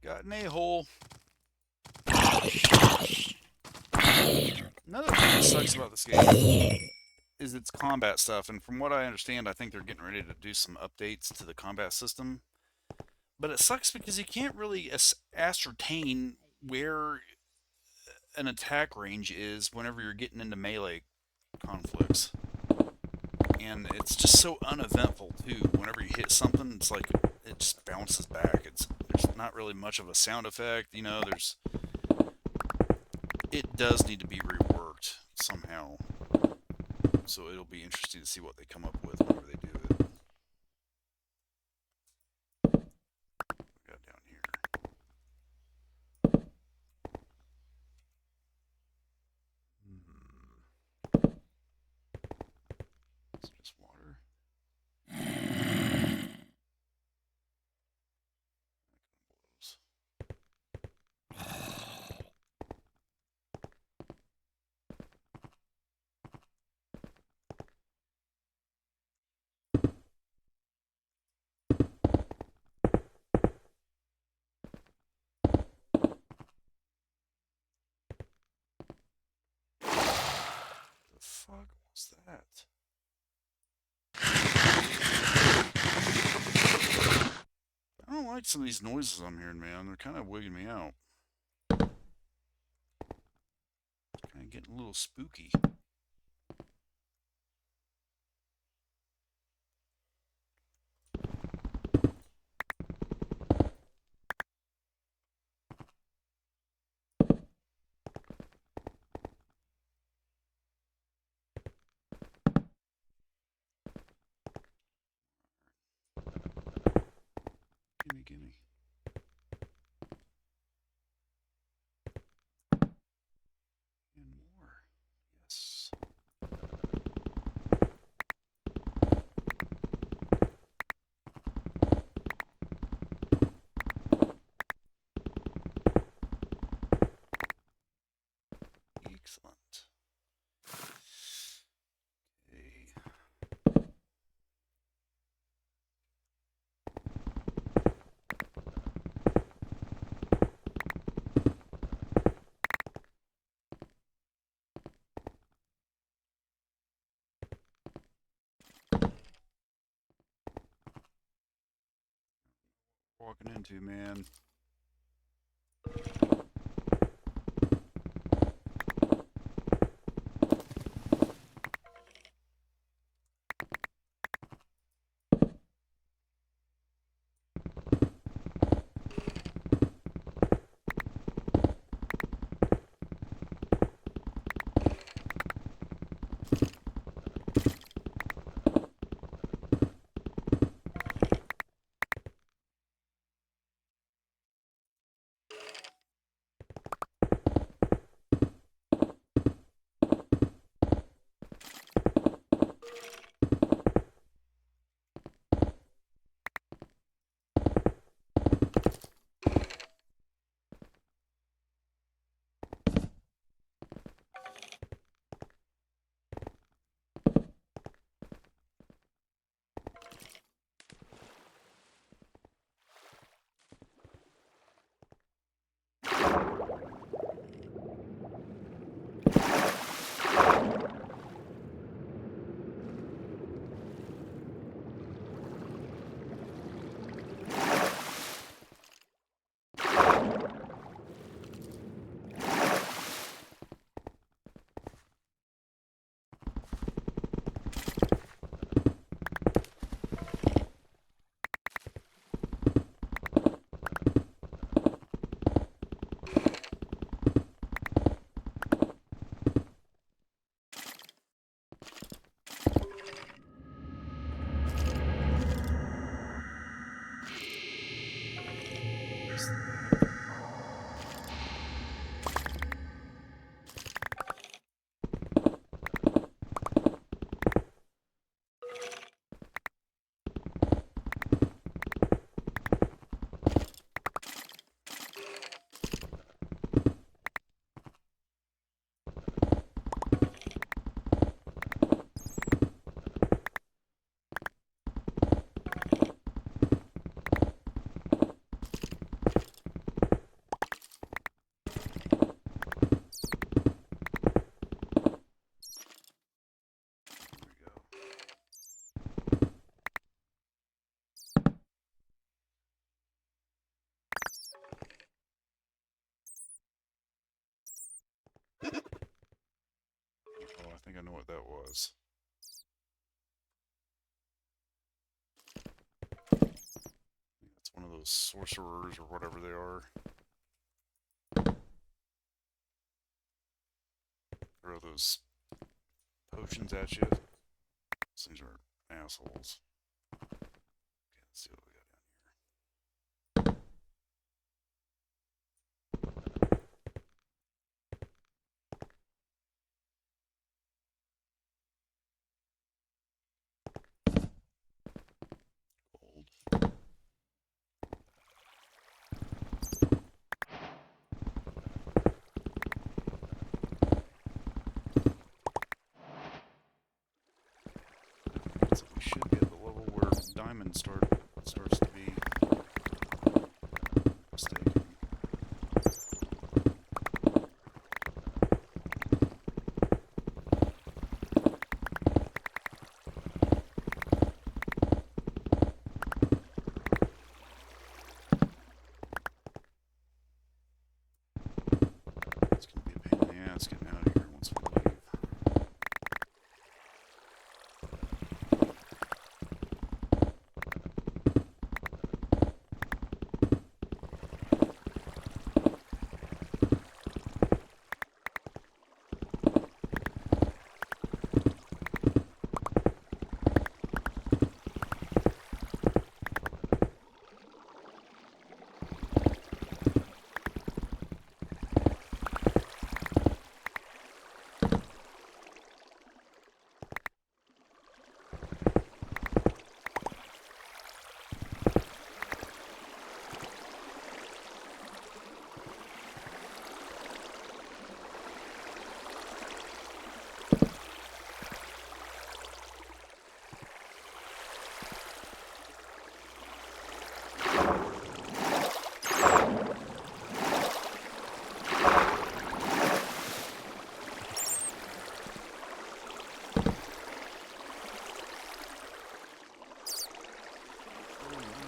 Got an a-hole. Another thing that sucks about this game is its combat stuff, and from what I understand, I think they're getting ready to do some updates to the combat system. But it sucks because you can't really ascertain where an attack range is whenever you're getting into melee conflicts. And it's just so uneventful too. Whenever you hit something, it's like it just bounces back. There's not really much of a sound effect. There's it does need to be reworked somehow. So it'll be interesting to see what they come up with whenever they do it. We got down here. Is it just water? The fuck was that? I don't like some of these noises I'm hearing, man. They're kind of wigging me out. Kind of getting a little spooky. Gimme, gimme. And more. Yes. Excellent. Okay. Walking into, man. Oh, I think I know what that was. It's one of those sorcerers or whatever they are. Throw those potions at you. These things are assholes. Okay, let's see what we got down here. Gold. So we should be at the level where diamond starts to be mistaken. It's gonna be a pain in the ass getting out of here once we leave.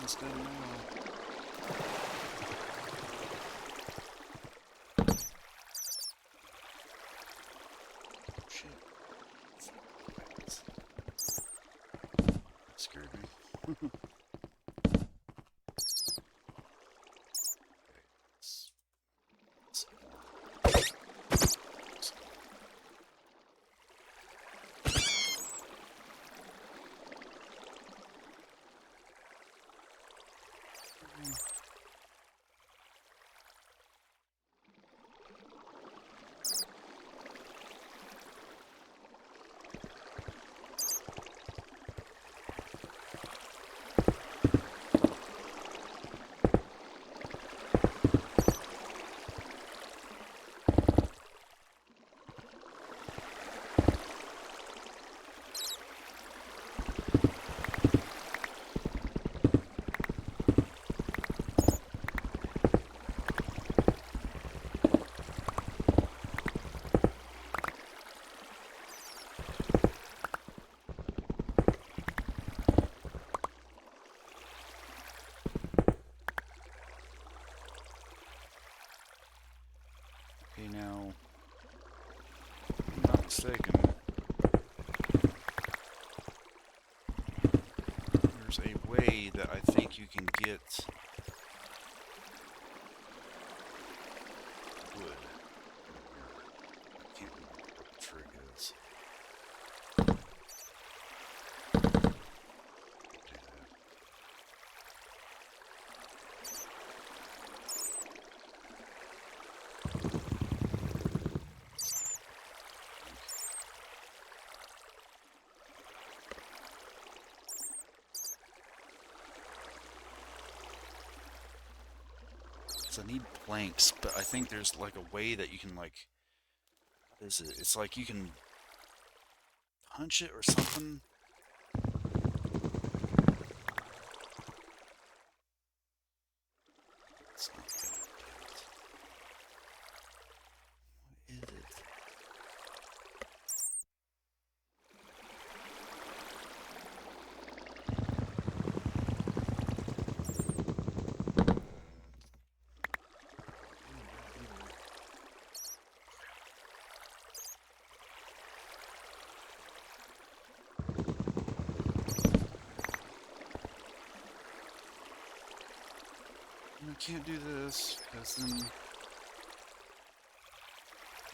It's done now. Shit. Scared me. Okay, now, if I'm not mistaken, there's a way that I think you can get wood. I can't remember what the trick is. Do that. So I need planks, but I think there's like a way that you can like, what is it? It's like you can punch it or something. It's not good. What is it? can't do this, because then...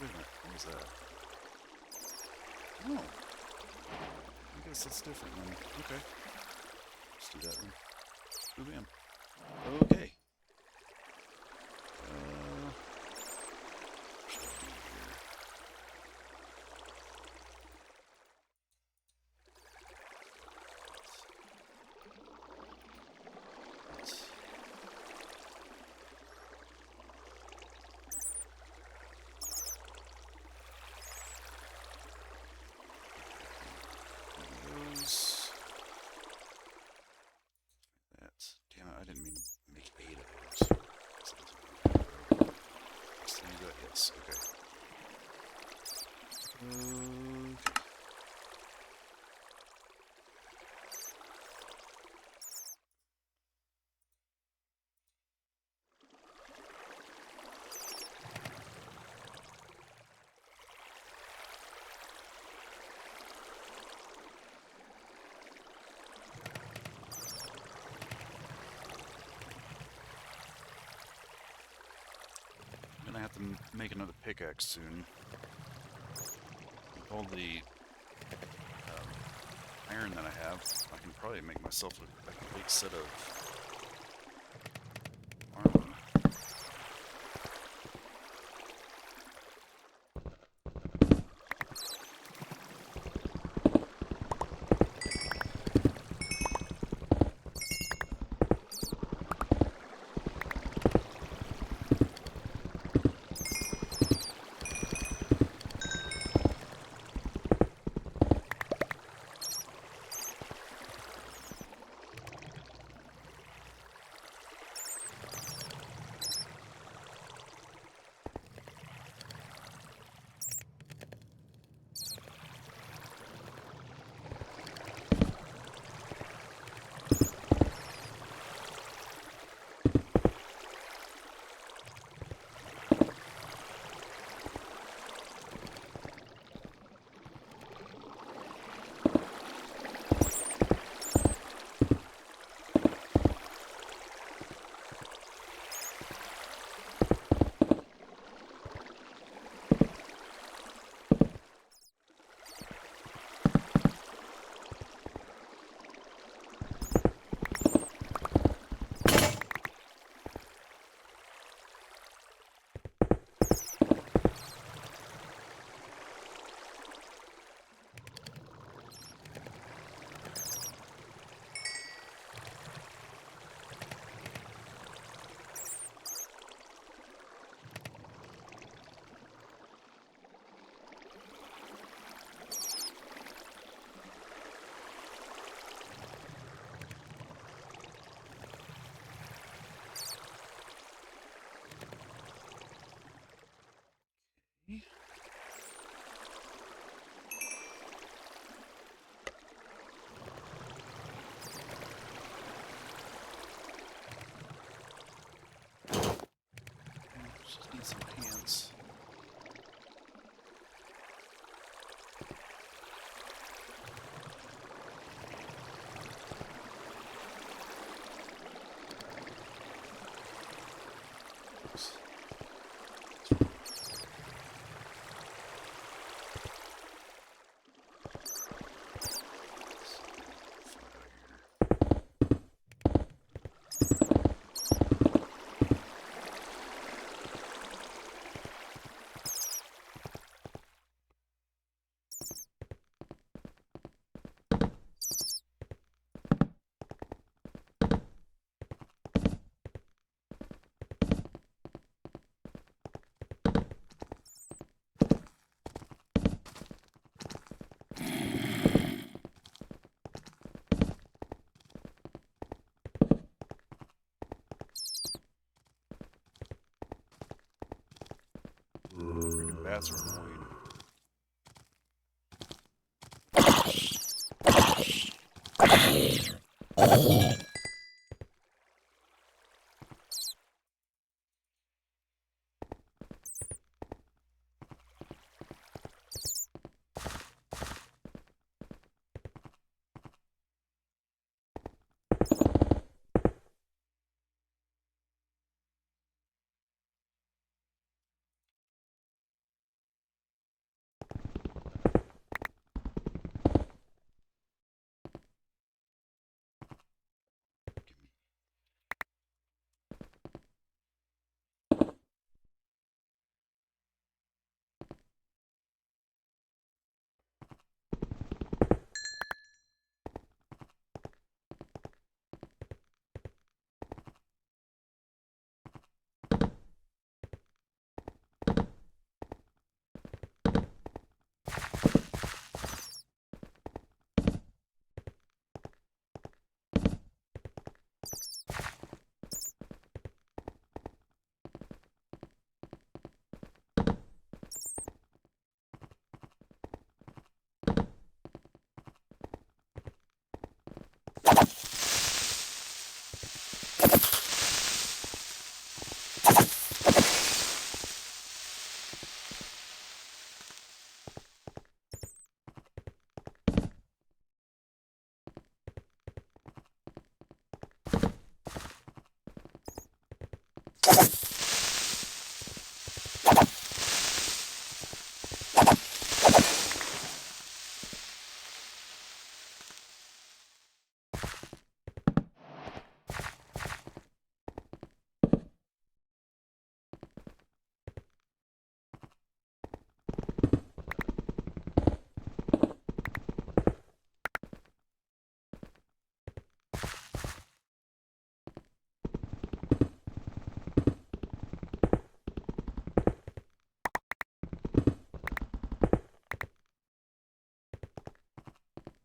Wait a minute, what was that? Oh, I guess that's different then. Okay, let's do that then. Move in. Okay. What should I do here? Those. That's. Damn it, I didn't mean to make 8 of those. Let's do that. Yes, okay. Okay. I'm gonna have to make another pickaxe soon. With all the iron that I have, I can probably make myself a complete set of armor. Just need some pants. Oops. Freaking bats are annoying.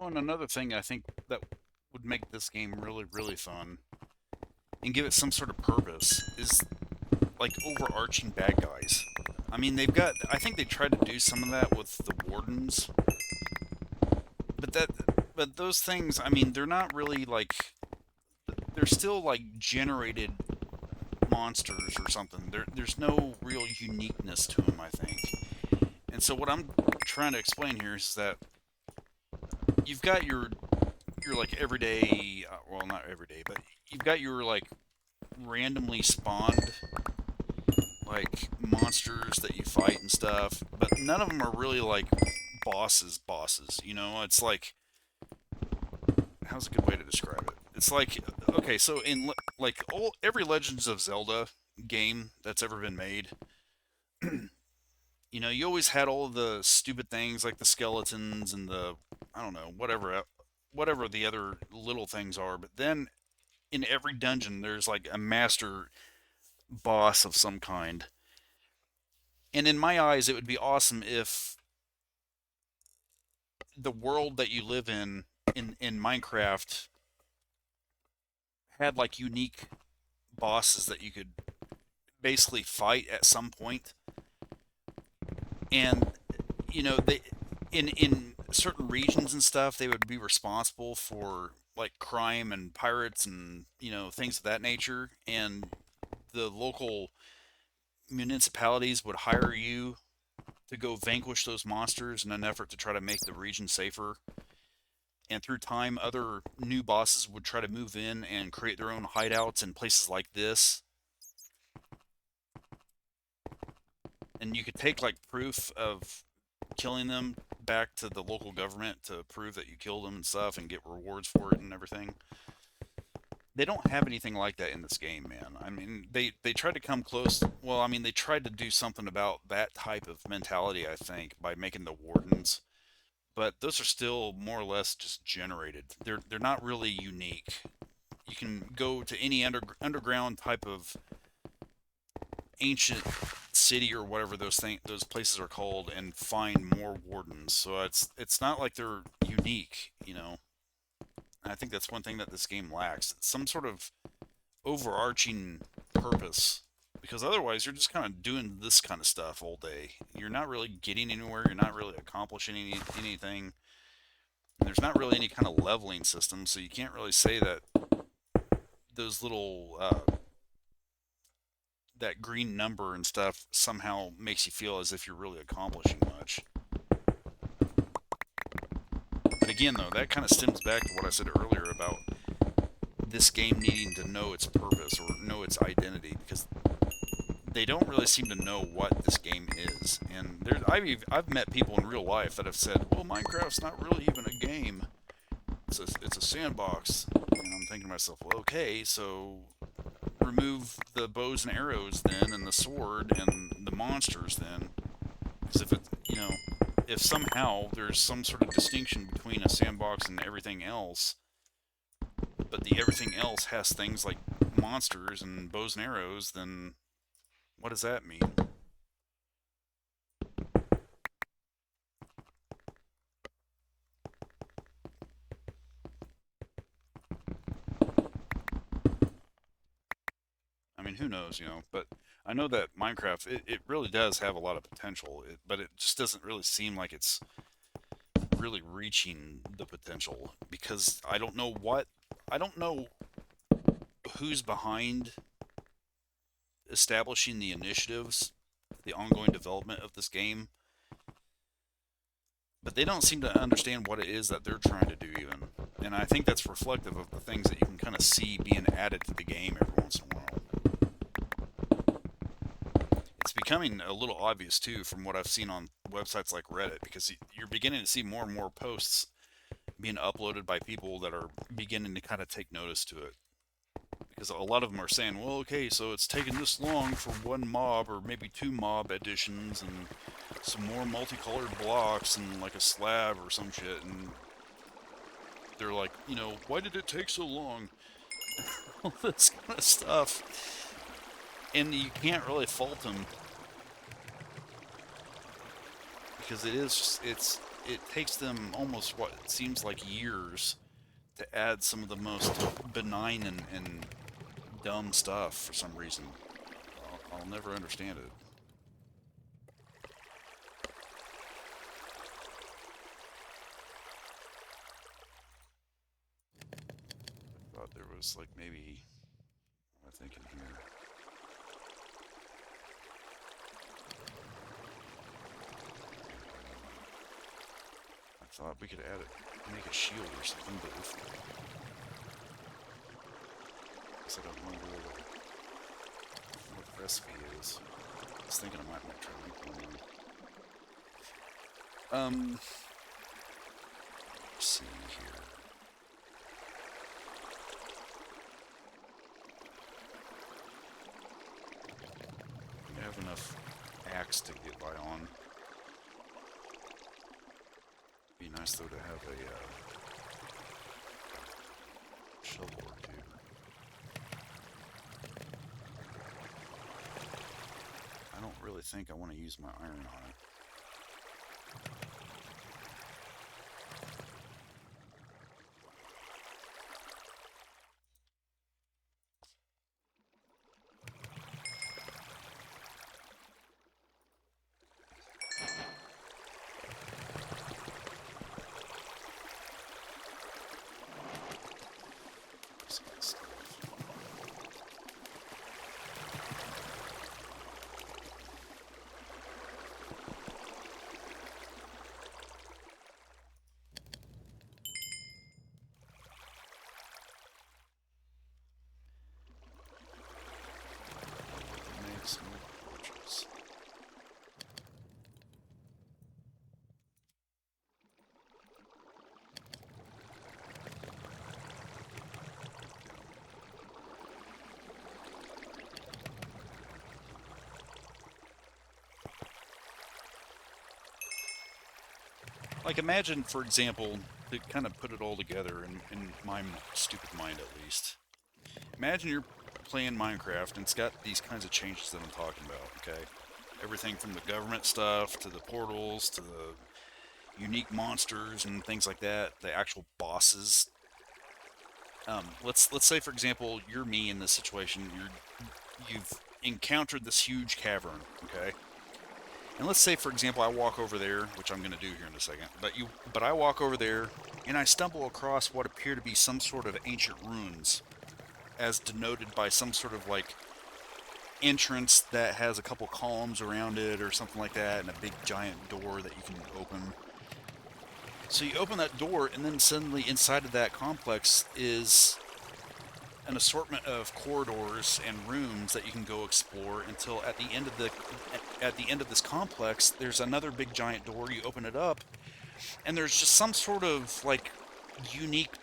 Oh, and another thing I think that would make this game really, really fun and give it some sort of purpose is like overarching bad guys. I mean, they've got. I think they tried to do some of that with the wardens, but but those things. I mean, they're not really like. They're still like generated monsters or something. There's no real uniqueness to them, I think. And so what I'm trying to explain here is that you've got your like everyday, well, not everyday, but you've got your like randomly spawned like monsters that you fight and stuff, but none of them are really like bosses. You know, it's like, how's a good way to describe it? It's like, okay, so in like every Legends of Zelda game that's ever been made, you know, you always had all of the stupid things like the skeletons and the, I don't know, whatever the other little things are, but then in every dungeon there's like a master boss of some kind. And in my eyes, it would be awesome if the world that you live in Minecraft had like unique bosses that you could basically fight at some point. And you know, they in certain regions and stuff, they would be responsible for like crime and pirates and, you know, things of that nature, and the local municipalities would hire you to go vanquish those monsters in an effort to try to make the region safer. And through time, other new bosses would try to move in and create their own hideouts in places like this. And you could take like proof of killing them back to the local government to prove that you killed them and stuff and get rewards for it and everything. They don't have anything like that in this game, man. I mean, they tried to come close. Well, I mean, they tried to do something about that type of mentality, I think, by making the wardens, but those are still more or less just generated. They're not really unique. You can go to any underground type of ancient city or whatever those places are called and find more wardens. So it's not like they're unique, you know. And I think that's one thing that this game lacks. It's some sort of overarching purpose, because otherwise you're just kind of doing this kind of stuff all day. You're not really getting anywhere. You're not really accomplishing anything. And there's not really any kind of leveling system, so you can't really say that those little that green number and stuff somehow makes you feel as if you're really accomplishing much. But again, though, that kind of stems back to what I said earlier about this game needing to know its purpose or know its identity, because they don't really seem to know what this game is. And I've met people in real life that have said, "Well, Minecraft's not really even a game. It's a sandbox." And I'm thinking to myself, "Well, okay, so remove the bows and arrows then, and the sword and the monsters then, because if it, you know, if somehow there's some sort of distinction between a sandbox and everything else, but the everything else has things like monsters and bows and arrows, then what does that mean?" I mean, who knows, you know? But I know that Minecraft, it really does have a lot of potential, but it just doesn't really seem like it's really reaching the potential, because I don't know what I don't know who's behind establishing the initiatives, the ongoing development of this game, but they don't seem to understand what it is that they're trying to do, even. And I think that's reflective of the things that you can kind of see being added to the game every once in a while. It's becoming a little obvious, too, from what I've seen on websites like Reddit, because you're beginning to see more and more posts being uploaded by people that are beginning to kind of take notice to it. Because a lot of them are saying, well, okay, so it's taken this long for one mob or maybe two mob additions and some more multicolored blocks and like a slab or some shit. And they're like, why did it take so long? All this kind of stuff. And you can't really fault them because it takes them almost what seems like years to add some of the most benign and dumb stuff for some reason. I'll never understand it. I thought there was like maybe, what am I thinking here? I thought we could add it, make a shield or something, but I don't know what the recipe is. I was thinking I might try to make one. Let's see here. I have enough axe to get by on. Be nice though to have a shovel or two. I don't really think I want to use my iron on it. Make some more torches. Like imagine, for example, to kind of put it all together in my stupid mind at least. Imagine you're playing Minecraft and it's got these kinds of changes that I'm talking about, okay? Everything from the government stuff to the portals to the unique monsters and things like that, the actual bosses. Let's say for example you're me in this situation. You've encountered this huge cavern, okay? And let's say for example I walk over there, which I'm going to do here in a second. But I walk over there and I stumble across what appear to be some sort of ancient ruins, as denoted by some sort of like entrance that has a couple columns around it or something like that, and a big giant door that you can open. So you open that door, and then suddenly inside of that complex is an assortment of corridors and rooms that you can go explore until at the end of this complex there's another big giant door. You open it up and there's just some sort of like unique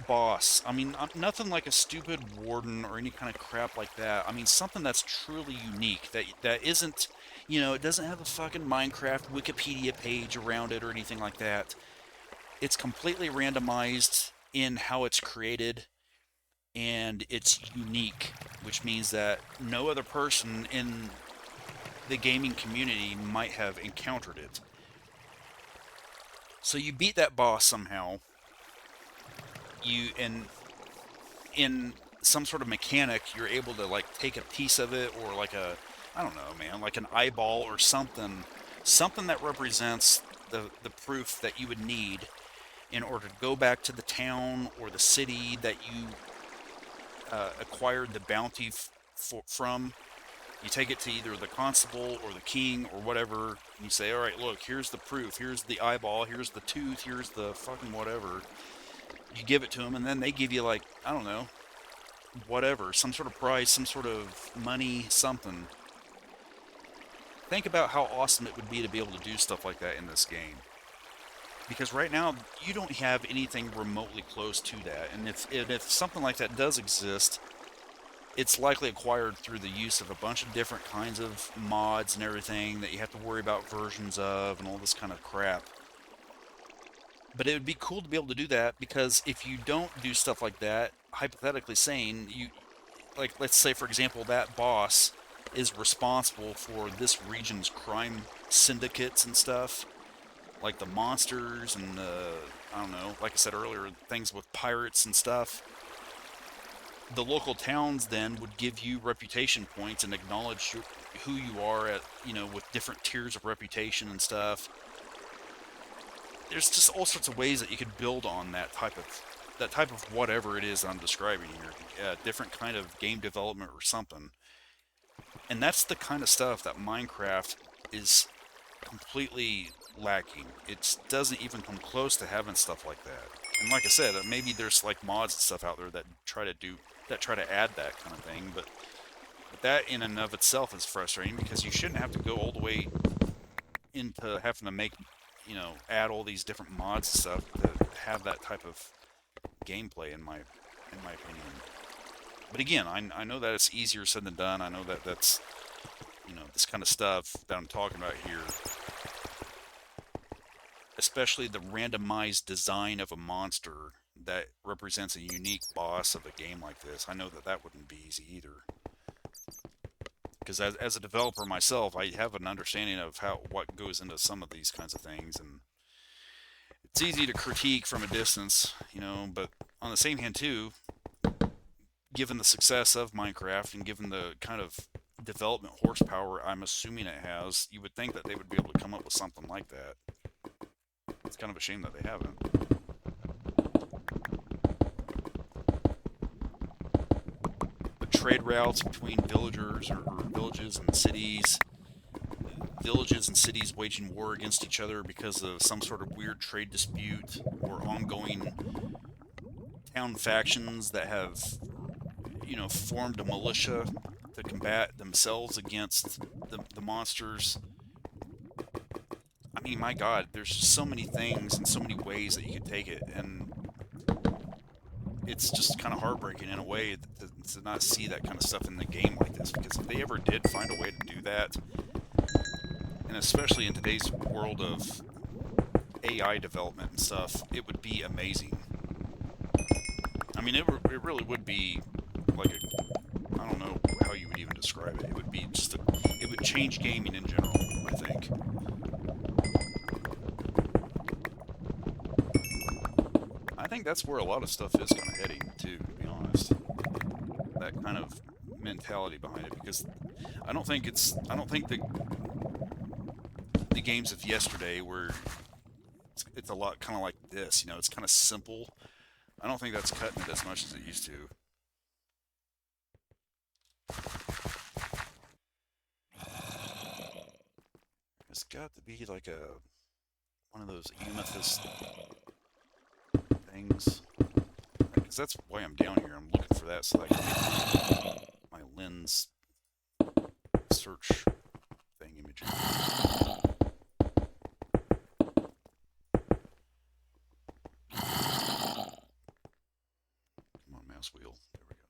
boss. I mean, nothing like a stupid warden or any kind of crap like that. I mean, something that's truly unique that isn't, it doesn't have a fucking Minecraft Wikipedia page around it or anything like that. It's completely randomized in how it's created, and it's unique, which means that no other person in the gaming community might have encountered it. So you beat that boss somehow. And in some sort of mechanic, you're able to like take a piece of it, or like I don't know, man, like an eyeball or something that represents the proof that you would need, in order to go back to the town or the city that you acquired the bounty from. You take it to either the constable or the king or whatever, and you say, all right, look, here's the proof, here's the eyeball, here's the tooth, here's the fucking whatever. You give it to them, and then they give you, like, I don't know, whatever, some sort of prize, some sort of money, something. Think about how awesome it would be to be able to do stuff like that in this game. Because right now, you don't have anything remotely close to that. And if something like that does exist, it's likely acquired through the use of a bunch of different kinds of mods and everything that you have to worry about versions of and all this kind of crap. But it would be cool to be able to do that, because if you don't do stuff like that, hypothetically saying, you, like, let's say for example that boss is responsible for this region's crime syndicates and stuff, like the monsters and the, I don't know, like I said earlier, things with pirates and stuff. The local towns then would give you reputation points and acknowledge who you are at, with different tiers of reputation and stuff. There's just all sorts of ways that you could build on that type of whatever it is I'm describing here, different kind of game development or something. And that's the kind of stuff that Minecraft is completely lacking. It doesn't even come close to having stuff like that. And like I said, maybe there's like mods and stuff out there that try to add that kind of thing, but that in and of itself is frustrating, because you shouldn't have to go all the way into having to add all these different mods and stuff to have that type of gameplay in my opinion. But again, I know that it's easier said than done. I know that that's this kind of stuff that I'm talking about here, especially the randomized design of a monster that represents a unique boss of a game like this. I know that that wouldn't be easy either. Because as a developer myself, I have an understanding of what goes into some of these kinds of things, and it's easy to critique from a distance, but on the same hand too, given the success of Minecraft and given the kind of development horsepower I'm assuming it has, you would think that they would be able to come up with something like that. It's kind of a shame that they haven't. The trade routes between villagers or villages and cities, villages and cities waging war against each other because of some sort of weird trade dispute, or ongoing town factions that have, formed a militia to combat themselves against the monsters. I mean, my God, there's just so many things and so many ways that you could take it, and it's just kind of heartbreaking in a way to not see that kind of stuff in the game like this. Because if they ever did find a way to do that, and especially in today's world of AI development and stuff, it would be amazing. I mean, it really would be like I don't know how you would even describe it. It would be it would change gaming in general, I think. I think that's where a lot of stuff is kind of heading to be honest. That kind of mentality behind it, because I don't think the games of yesterday were, it's a lot kind of like this, it's kind of simple. I don't think that's cutting it as much as it used to. It's got to be like one of those amethyst things, because that's why I'm down here. I'm looking for that so that I can make my lens search thing images. Come on, mouse wheel. There we go.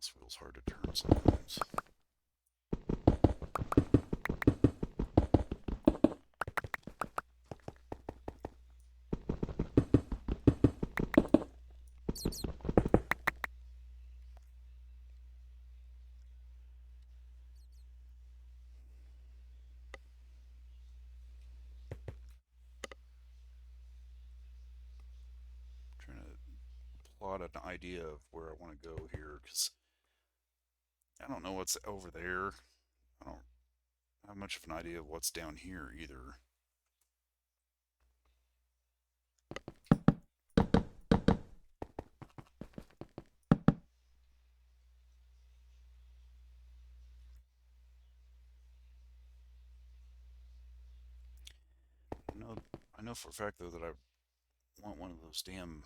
This wheel's hard to turn sometimes. Trying to plot an idea of where I want to go here because I don't know what's over there. I don't have much of an idea of what's down here either. I know for a fact though that I want one of those damn.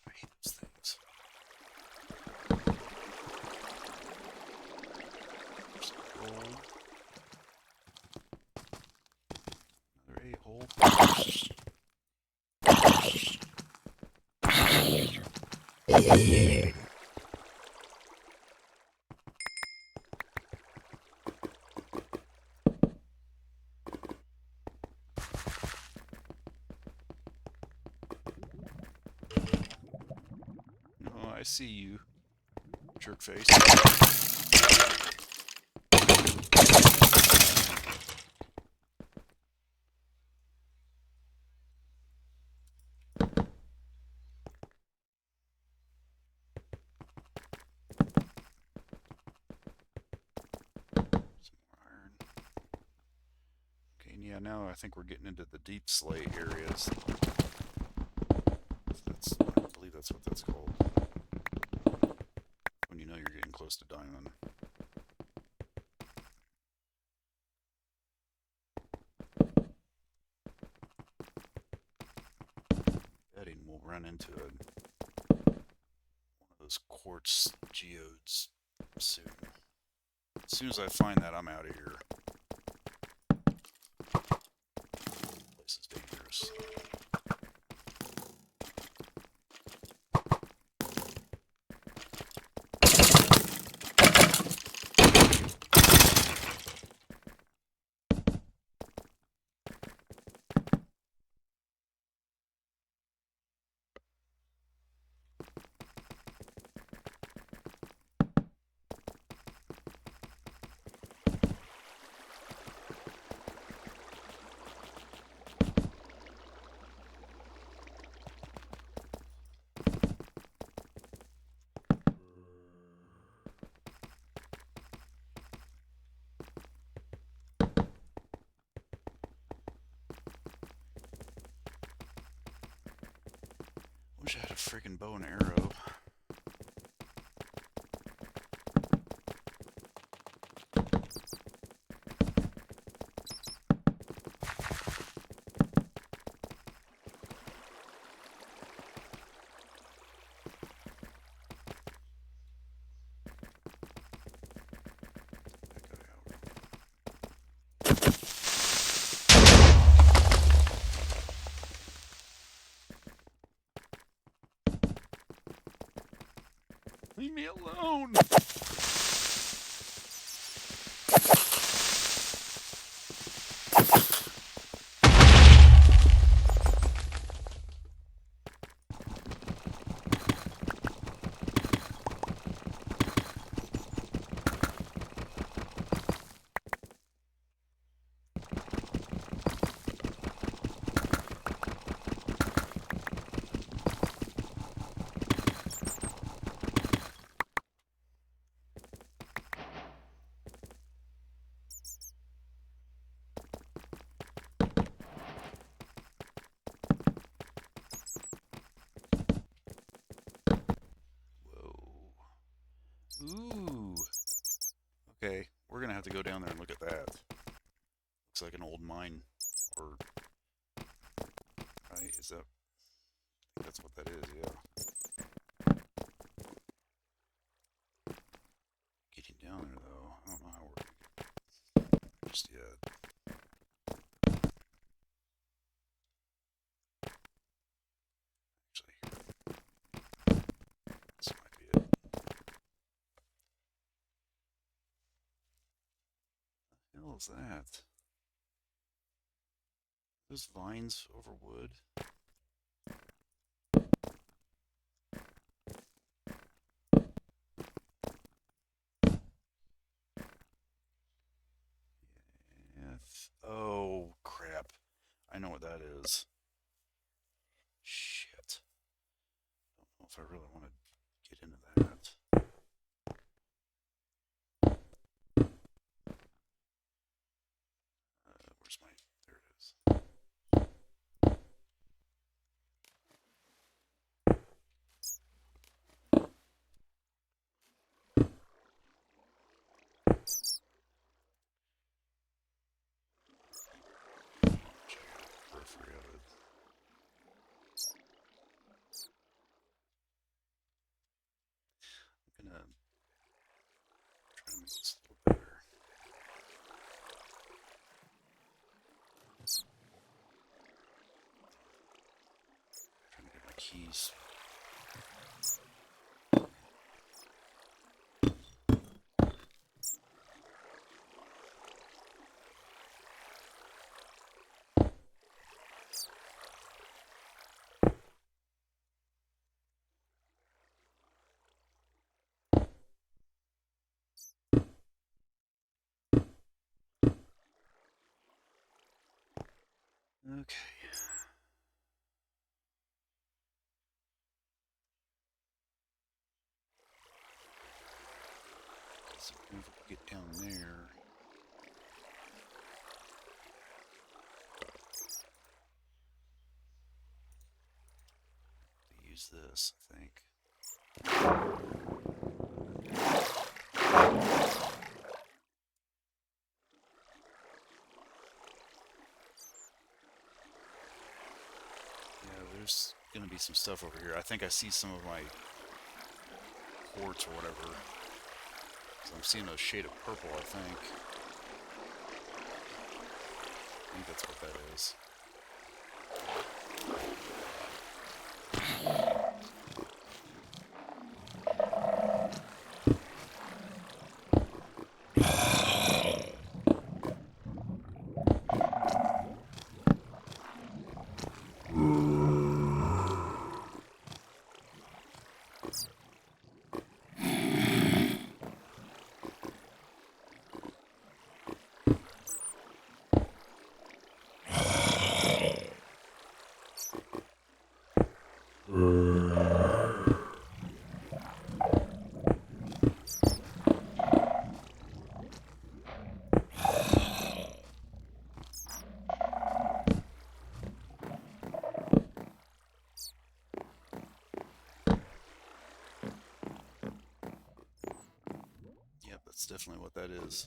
I hate those things. There's a hole. Another a-hole. Oh, I see you, jerk face. Some more iron. Okay, and yeah, now I think we're getting into the deep slate areas. I believe that's what that's called. When you know you're getting close to diamond. Betting we'll run into one of those quartz geodes soon. As soon as I find that, I'm out of here. This is dangerous. Wish I had a freaking bow and arrow. we're gonna have to go down there and look at that. Looks like an old mine, or right? Is that? I think that's what that is. Yeah. Getting down there though, I don't know how we're gonna get there just yet. Actually, this might be it. What the hell is that? Those vines over wood. Yeah. Oh crap! I know what that is. Shit. Don't know if I really want to get into that. Where's my? There it is. Check out the periphery of it. I'm gonna try to make this a little better. Trying to get my keys. Okay. So if we get down there. Use this, I think. Yeah, there's gonna be some stuff over here. I think I see some of my quartz or whatever. So I'm seeing a shade of purple, I think. I think that's what that is. Yep, that's definitely what that is.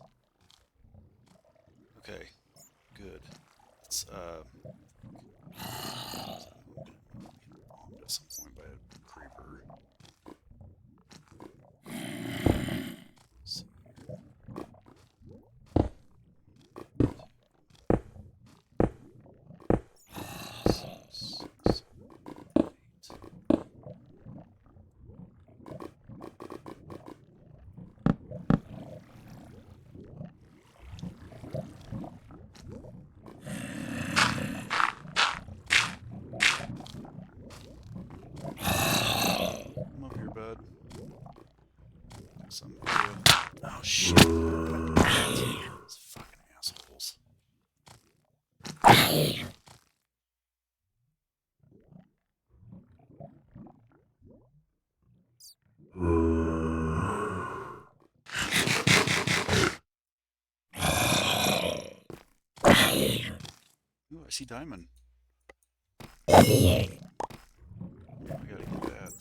Okay, good. It's get bombed at some point by a creeper. Let's see here. Six, seven, 8. Come up here, bud. Something for you. Oh shit! These fucking assholes. Ooh, I see diamond. I gotta get that.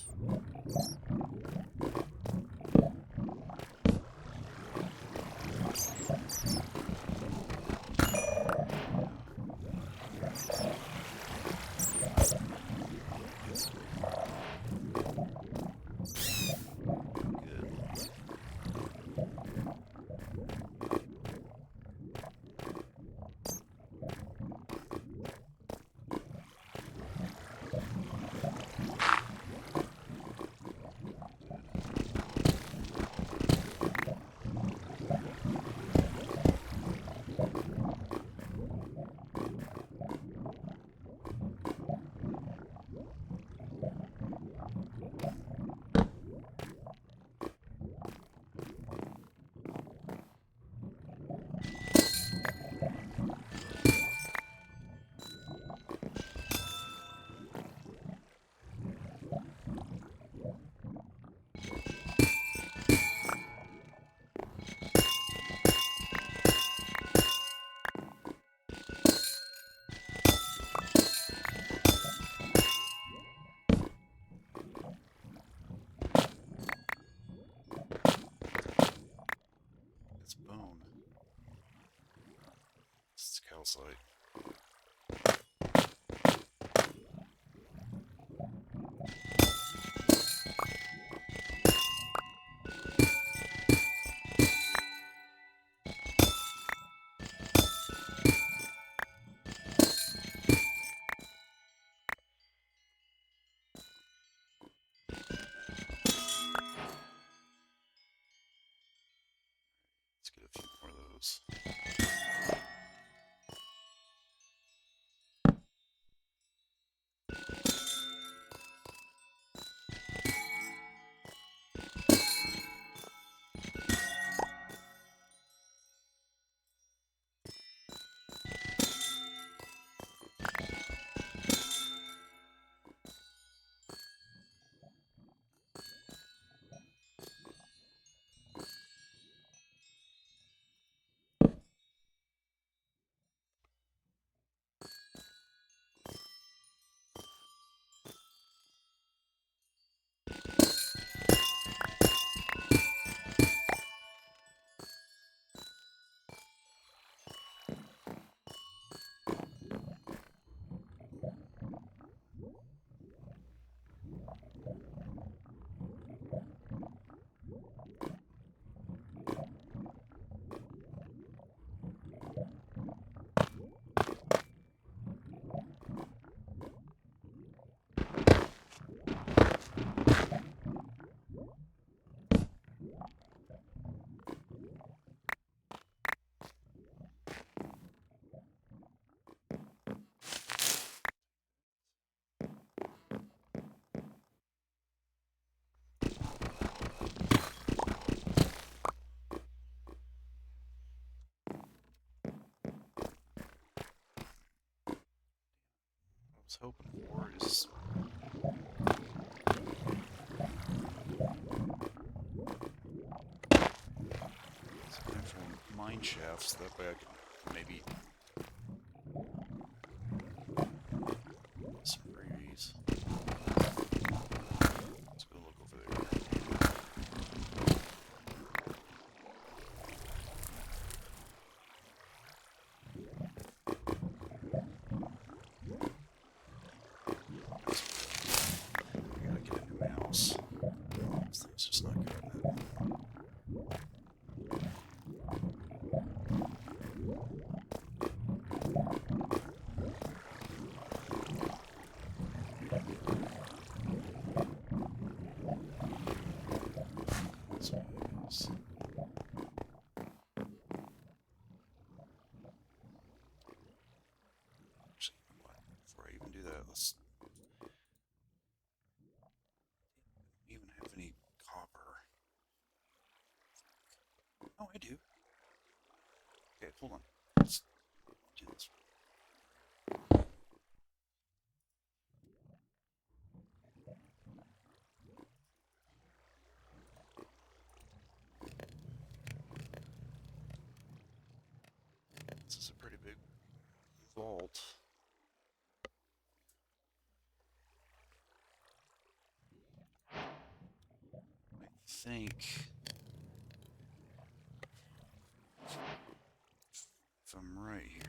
calcite. Let's get a few more of those. What I was hoping for is some actual mine shafts. That way I could maybe some freebies. Let's go look over there. I gotta get a new mouse. This thing's just not good at that. Before I even do that, let's even have any copper. Oh, I do. Okay, hold on. Let's do this. This is a pretty big vault. I think if I'm right here,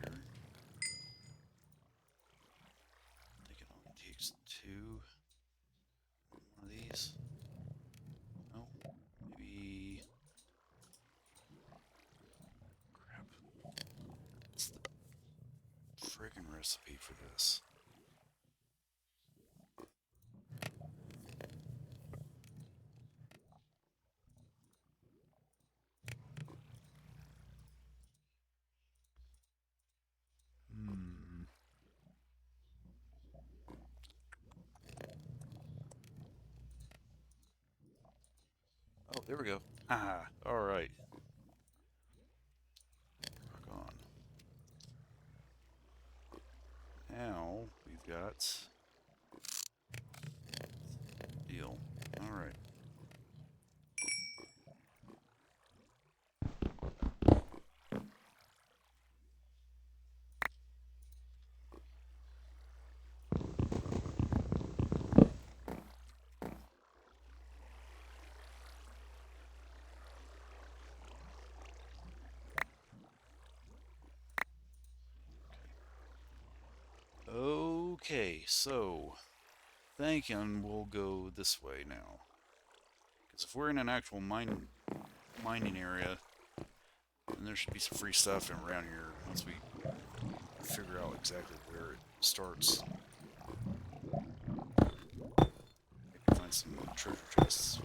I think it only takes two. One of these. No, maybe. Crap. What's the friggin' recipe for this? Hmm. Oh, there we go. Ah, all right. Rock on. Now we've got deal. All right. Okay, so thinking we'll go this way now. Because if we're in an actual mining area, then there should be some free stuff around here once we figure out exactly where it starts. Maybe find some treasure chests.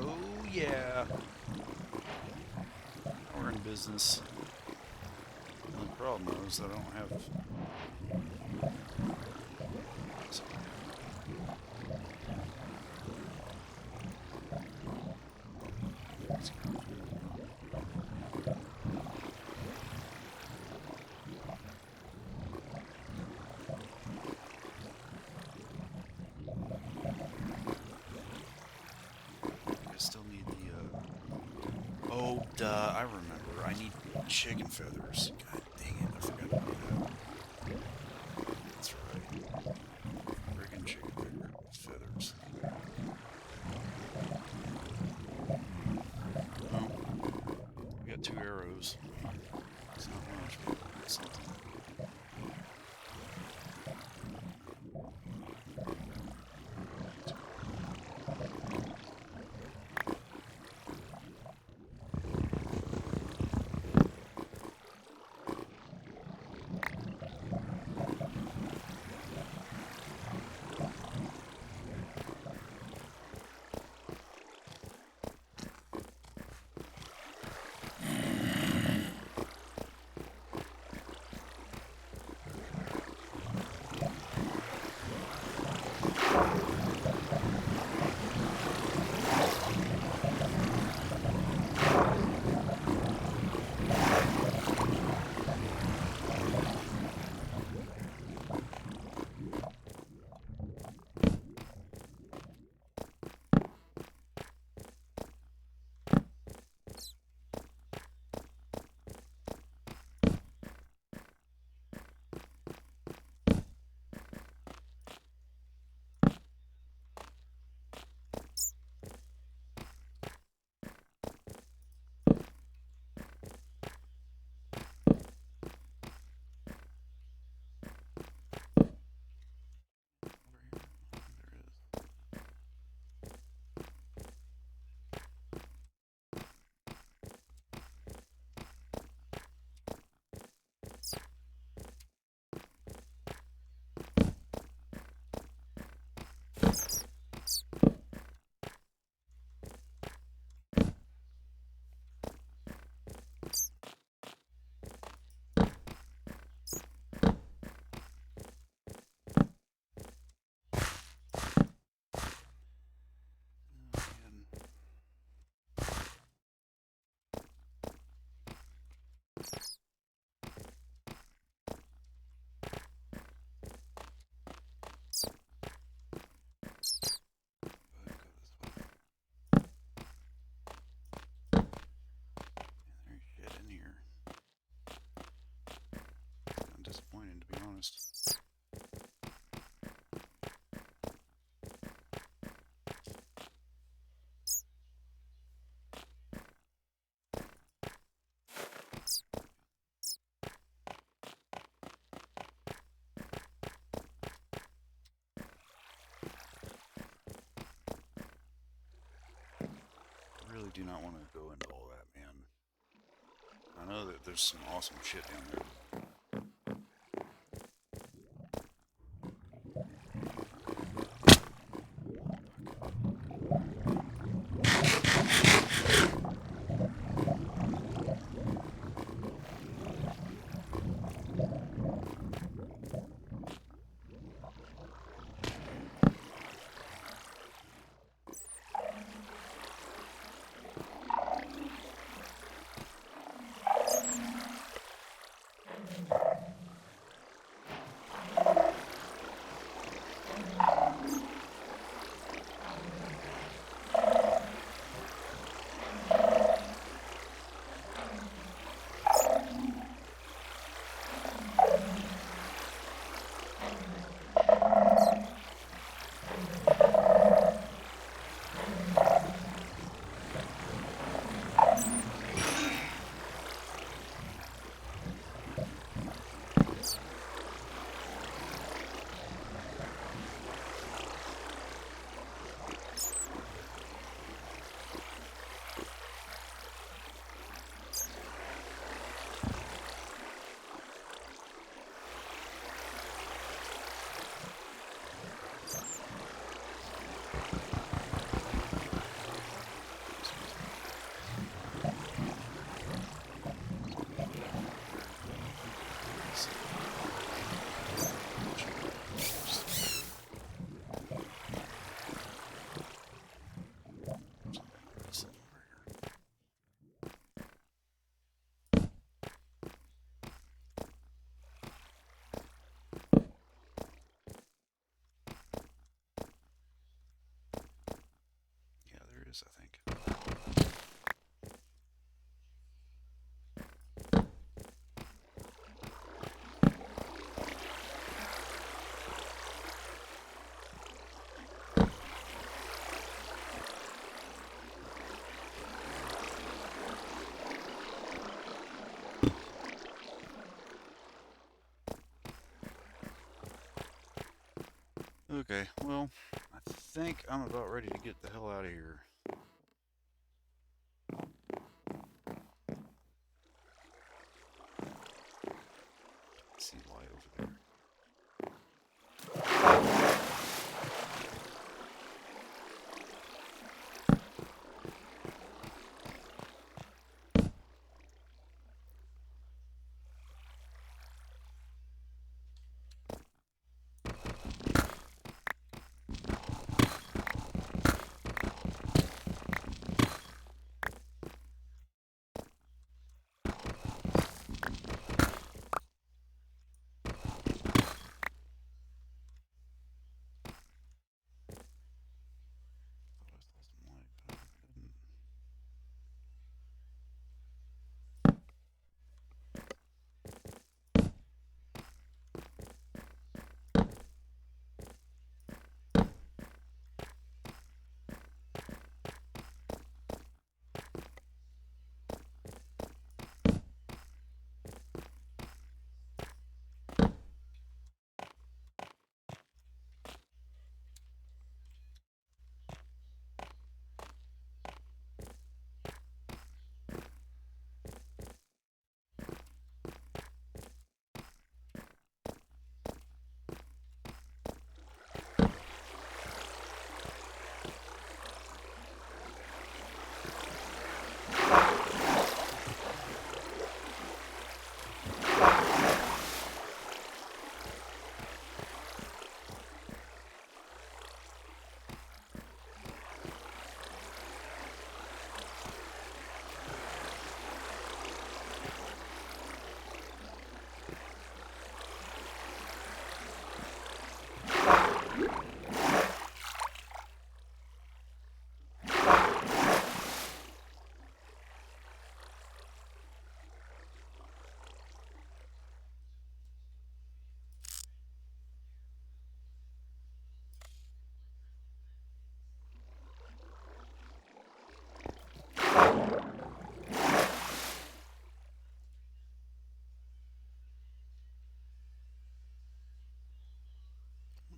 Oh yeah, we're in business. The problem is I don't have. I still need the. Oh, duh! I remember. I need chicken feathers. God dang it! I forgot about that. That's right. Friggin' chicken feathers. Well, we got 2 arrows. It's not much. something. There's shit in here. I'm disappointed, to be honest. I really do not want to go into all that, man. I know that there's some awesome shit down there. Yeah, there is, I think. Okay, well, I think I'm about ready to get the hell out of here. See light over there. Thought I saw some light, but I didn't.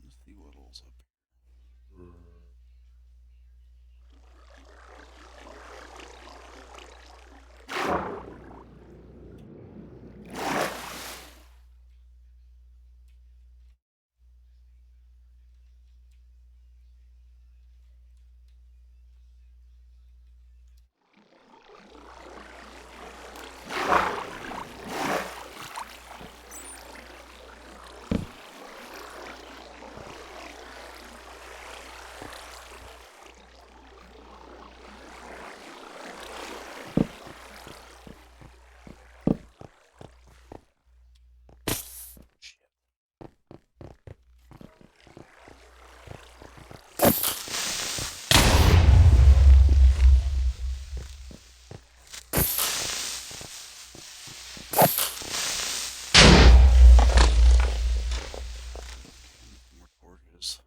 Let's see what all's up here. Shit. More torches.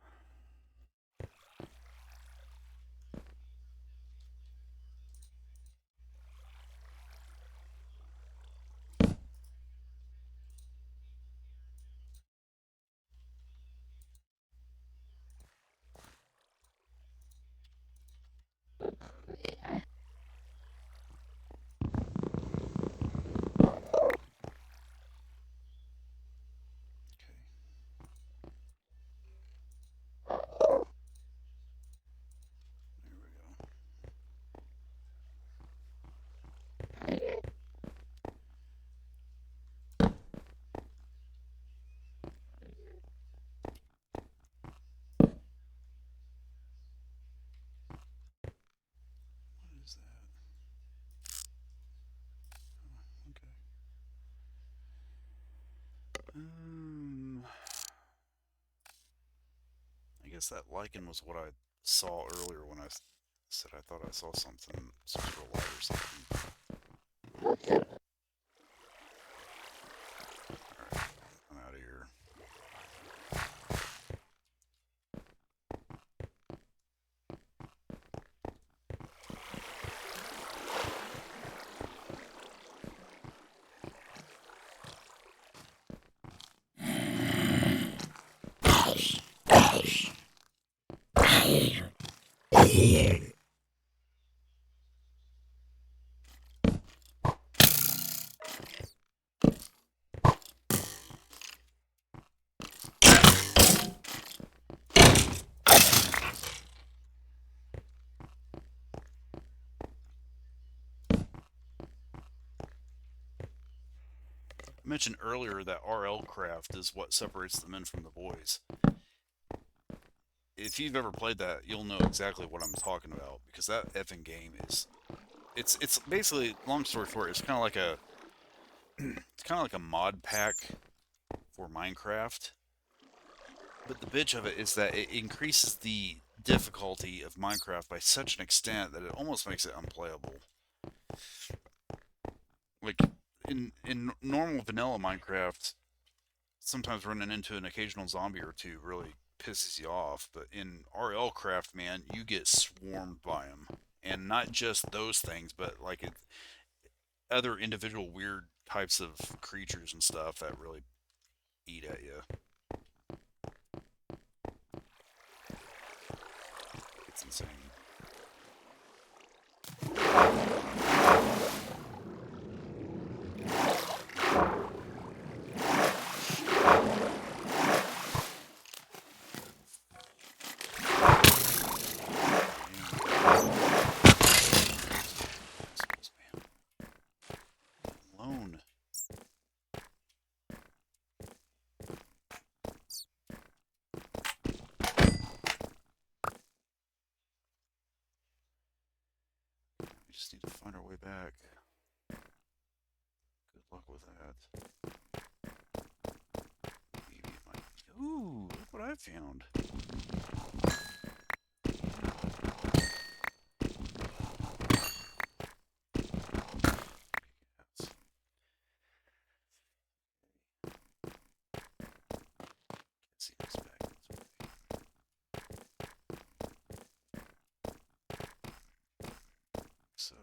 Okay, there we go. What is that? Oh, okay. Um, I guess that lichen was what I saw earlier when I said I thought I saw something, some sort of light or something. Alright, I'm out of here. I mentioned earlier that RL craft is what separates the men from the boys. If you've ever played that, you'll know exactly what I'm talking about because that effing game is it's basically, long story short, it's kind of like a mod pack for Minecraft. But the bitch of it is that it increases the difficulty of Minecraft by such an extent that it almost makes it unplayable. Like in normal vanilla Minecraft, sometimes running into an occasional zombie or two really pisses you off. But in RL Craft, man, you get swarmed by them, and not just those things, but other individual weird types of creatures and stuff that really eat at you. It's insane. Alone. We just need to find our way back. Good luck with that. Maybe it might. Ooh, look what I found. Yes. Can't see this back this way. So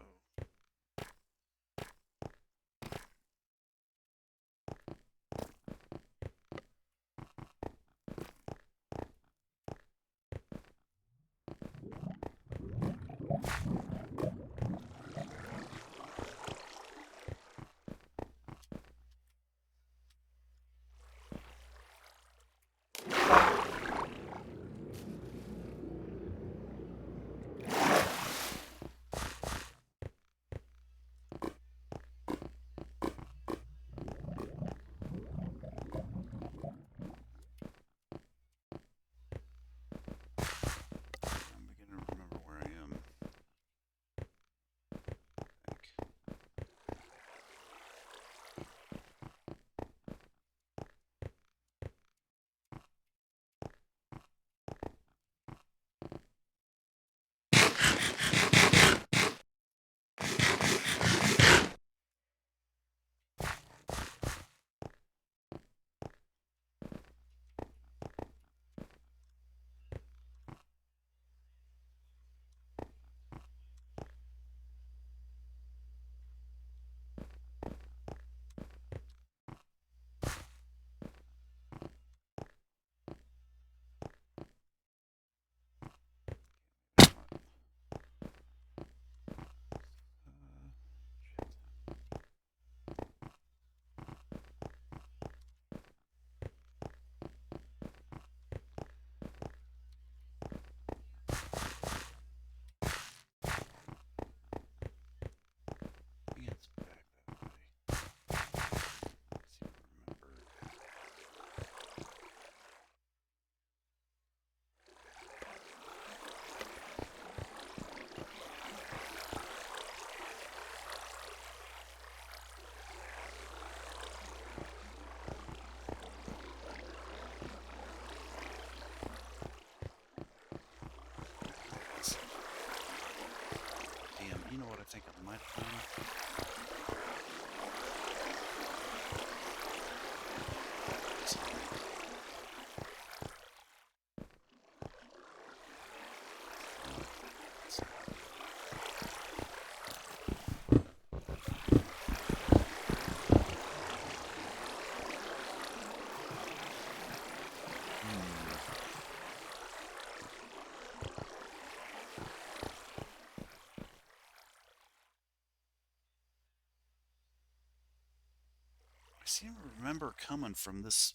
seem to remember coming from this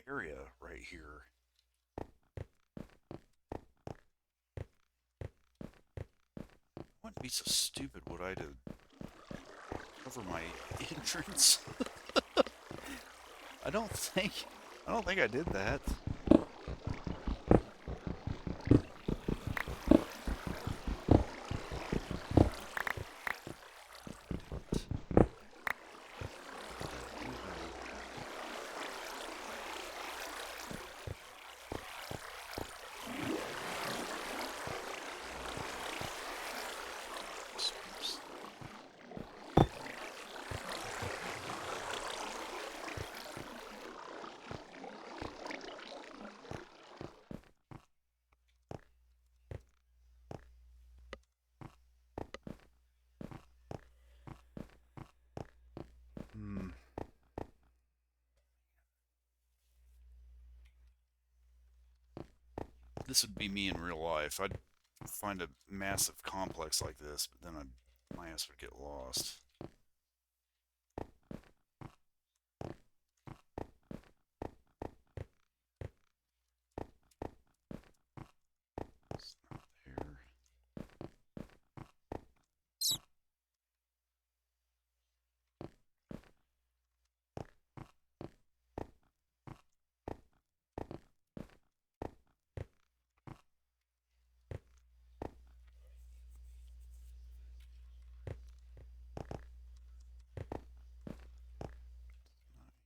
area right here. Wouldn't be so stupid, would I, to cover my entrance? I don't think. I don't think I did that. Hmm. This would be me in real life. I'd find a massive complex like this, but then my ass would get lost. It's not there.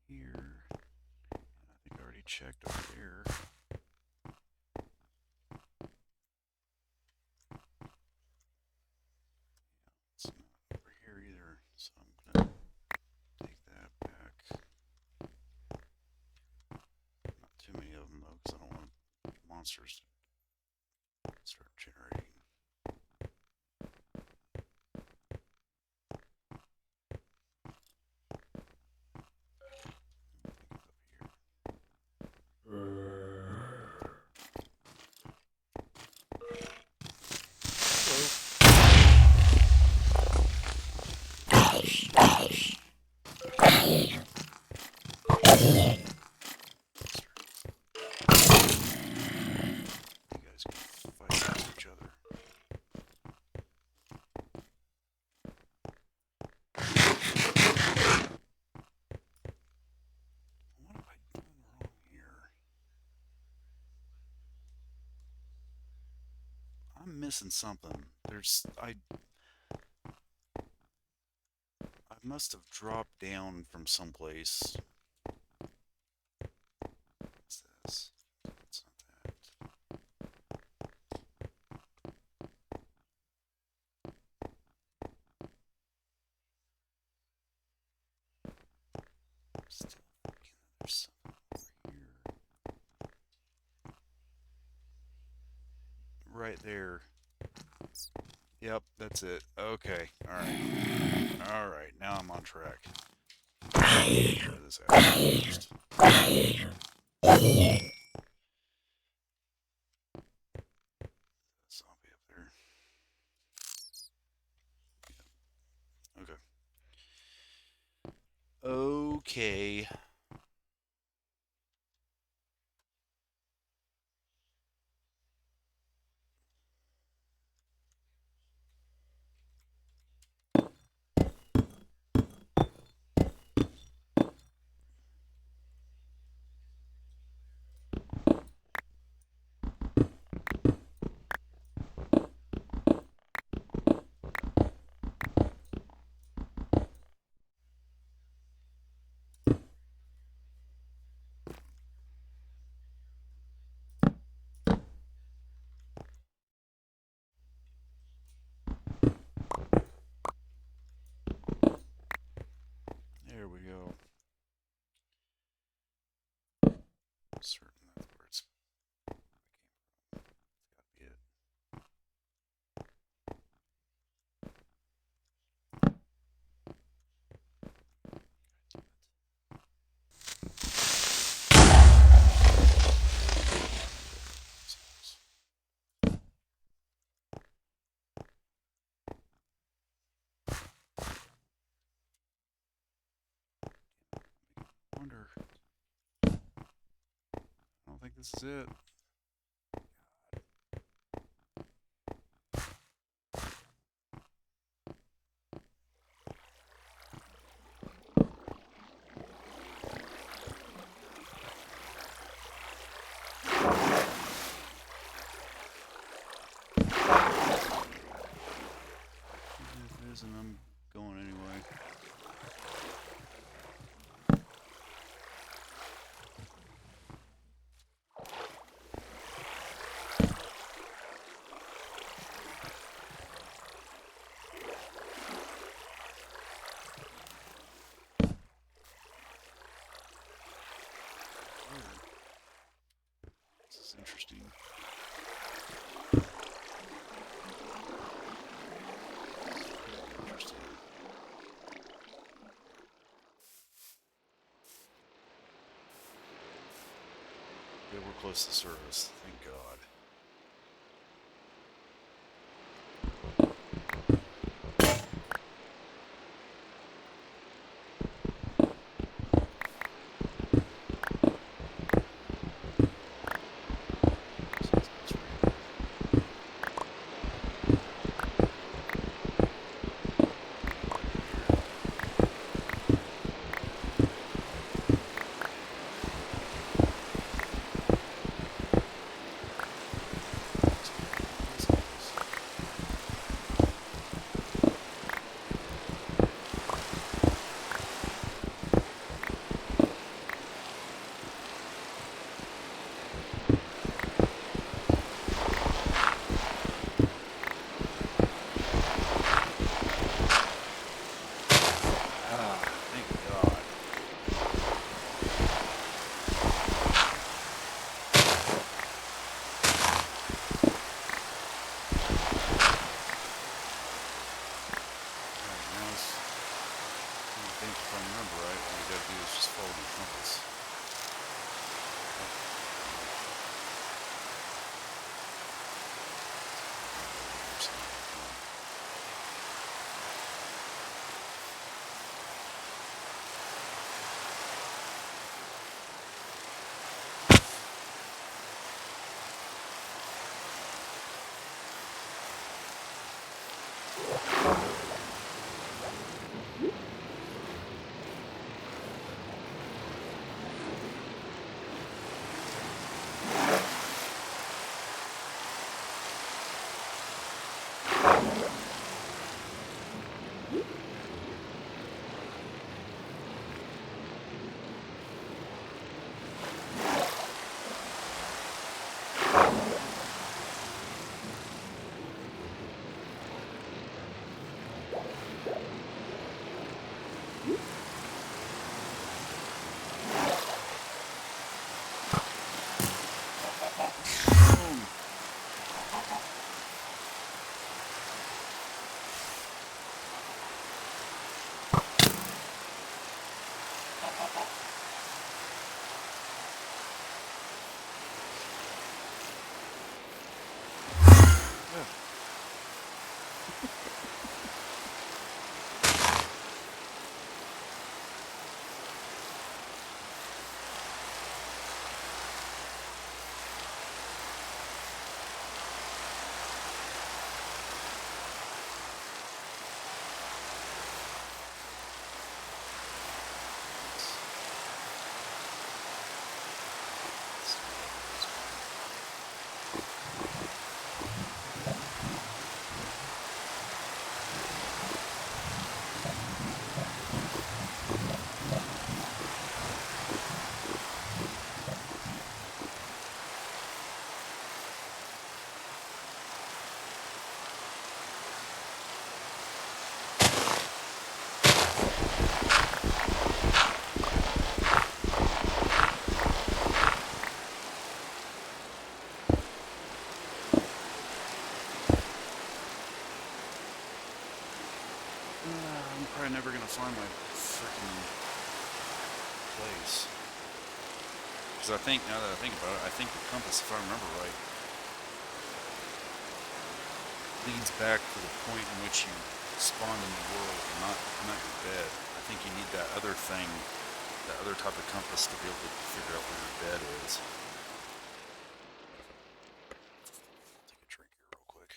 Here. And I think I already checked over there. It's not over here either, so I'm gonna take that back. Not too many of them though, because I don't want monsters to start generating. You guys can fight against each other. What am I doing wrong here? I'm missing something. I must have dropped down from someplace. What's this? It's not that. I'm still thinking that there's something over here. Right there. Yep, that's it. Okay. Alright. Alright, now I'm on track. Get rid of this asshole first. Zombie up there. Okay. Okay. wonder. I don't think this is it. If it isn't, I'm going anyway. This is interesting. Interesting. Yeah, we're close to service. Thank God. Thank God. Alright, now I think if I remember right, all we gotta do is just follow the compass. Boom. Yeah. I'm probably never gonna find my freaking place. Because I think, now that I think about it, I think the compass, if I remember right, leads back to the point in which you spawned in the world, not your bed. I think you need that other thing the other type of compass to be able to figure out where your bed is. Take a drink here real quick.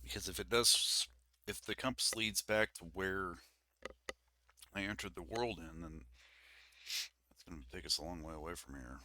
Because if it does, if the compass leads back to where I entered the world in, then it's going to take us a long way away from here.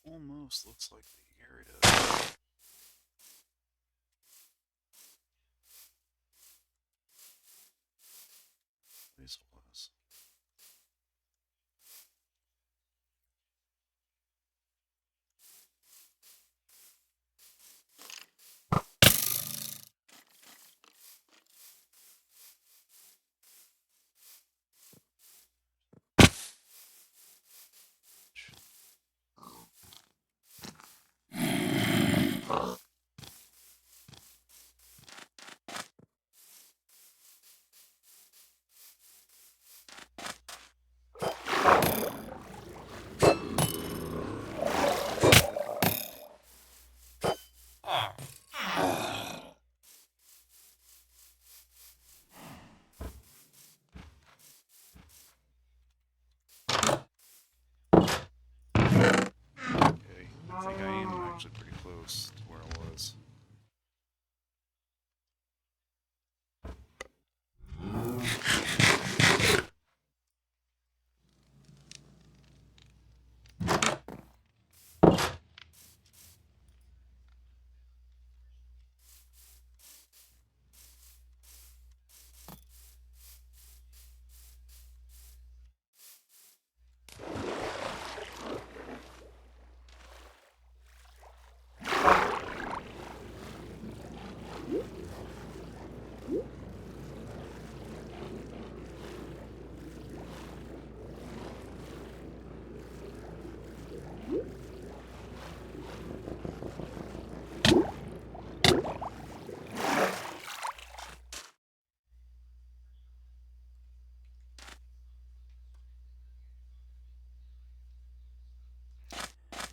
Almost looks like the area place was. Okay, I think I am actually pretty close to where I was.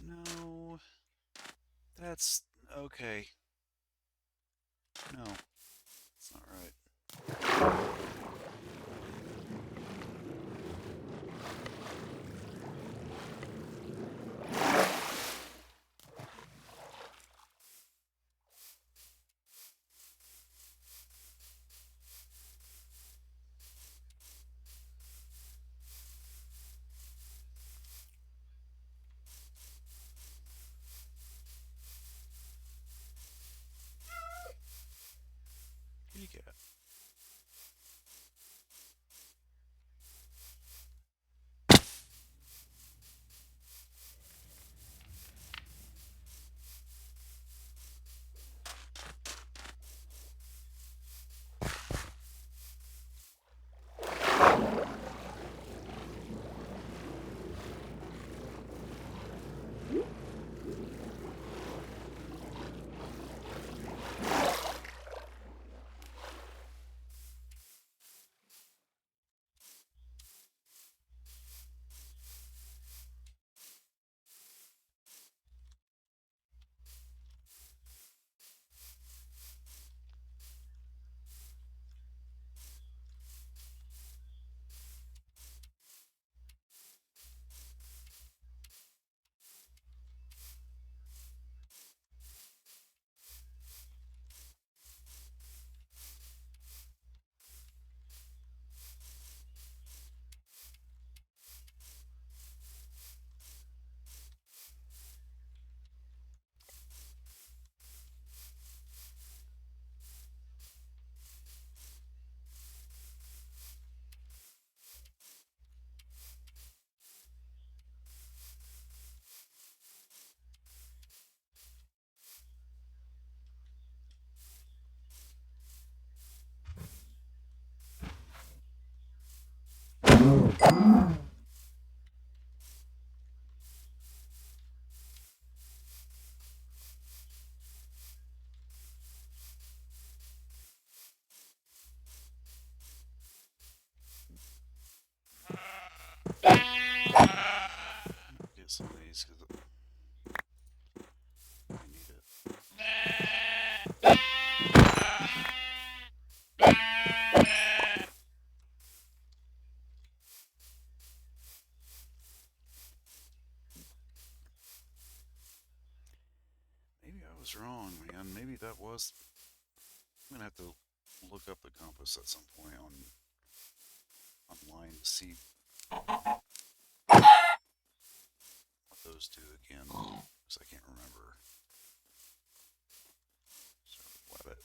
No, that's okay. No, it's not right. was wrong, man. Maybe that was. I'm gonna have to look up the compass at some point online to see what those do again, because I can't remember. So let it.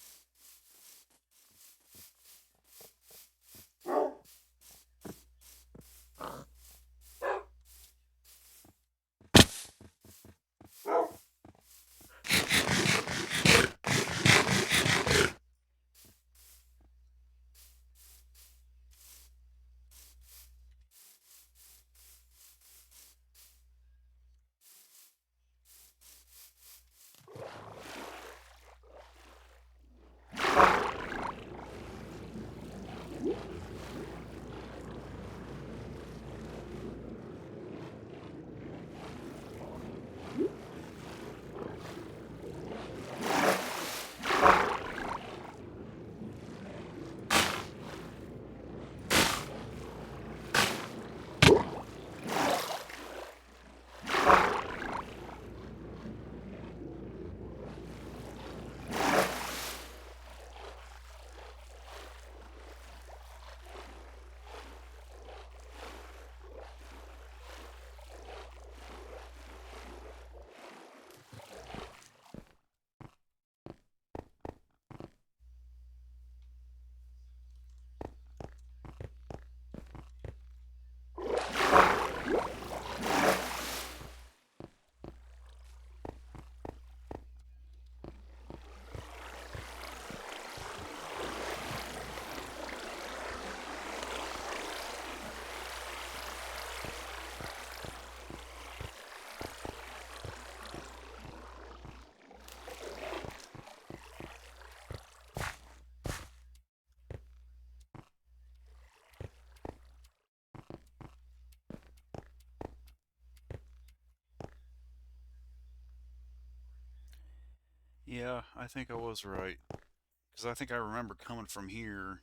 Yeah, I think I was right. Because I think I remember coming from here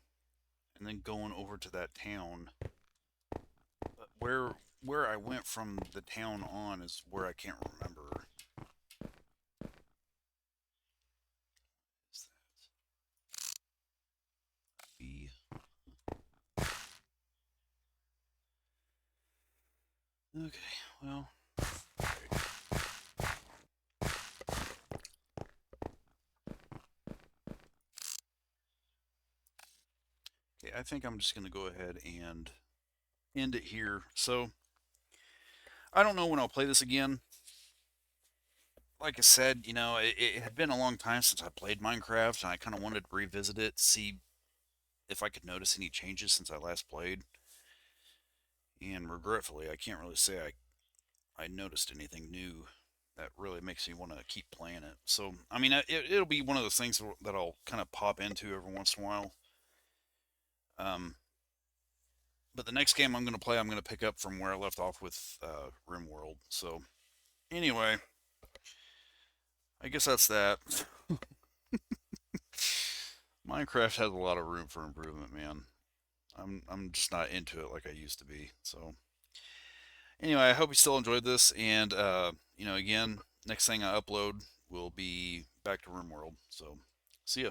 and then going over to that town. But where I went from the town on is where I can't remember. Is that B? Okay, well. Okay, I think I'm just going to go ahead and end it here. So, I don't know when I'll play this again. Like I said, it had been a long time since I played Minecraft, and I kind of wanted to revisit it, see if I could notice any changes since I last played. And regretfully, I can't really say I noticed anything new that really makes me want to keep playing it. So, I mean, it'll be one of those things that I'll kind of pop into every once in a while. Um, but the next game I'm going to play, I'm going to pick up from where I left off with RimWorld. So, anyway, I guess that's that. Minecraft has a lot of room for improvement, man. I'm just not into it like I used to be. So, anyway, I hope you still enjoyed this. And again, next thing I upload will be back to RimWorld. So, see ya.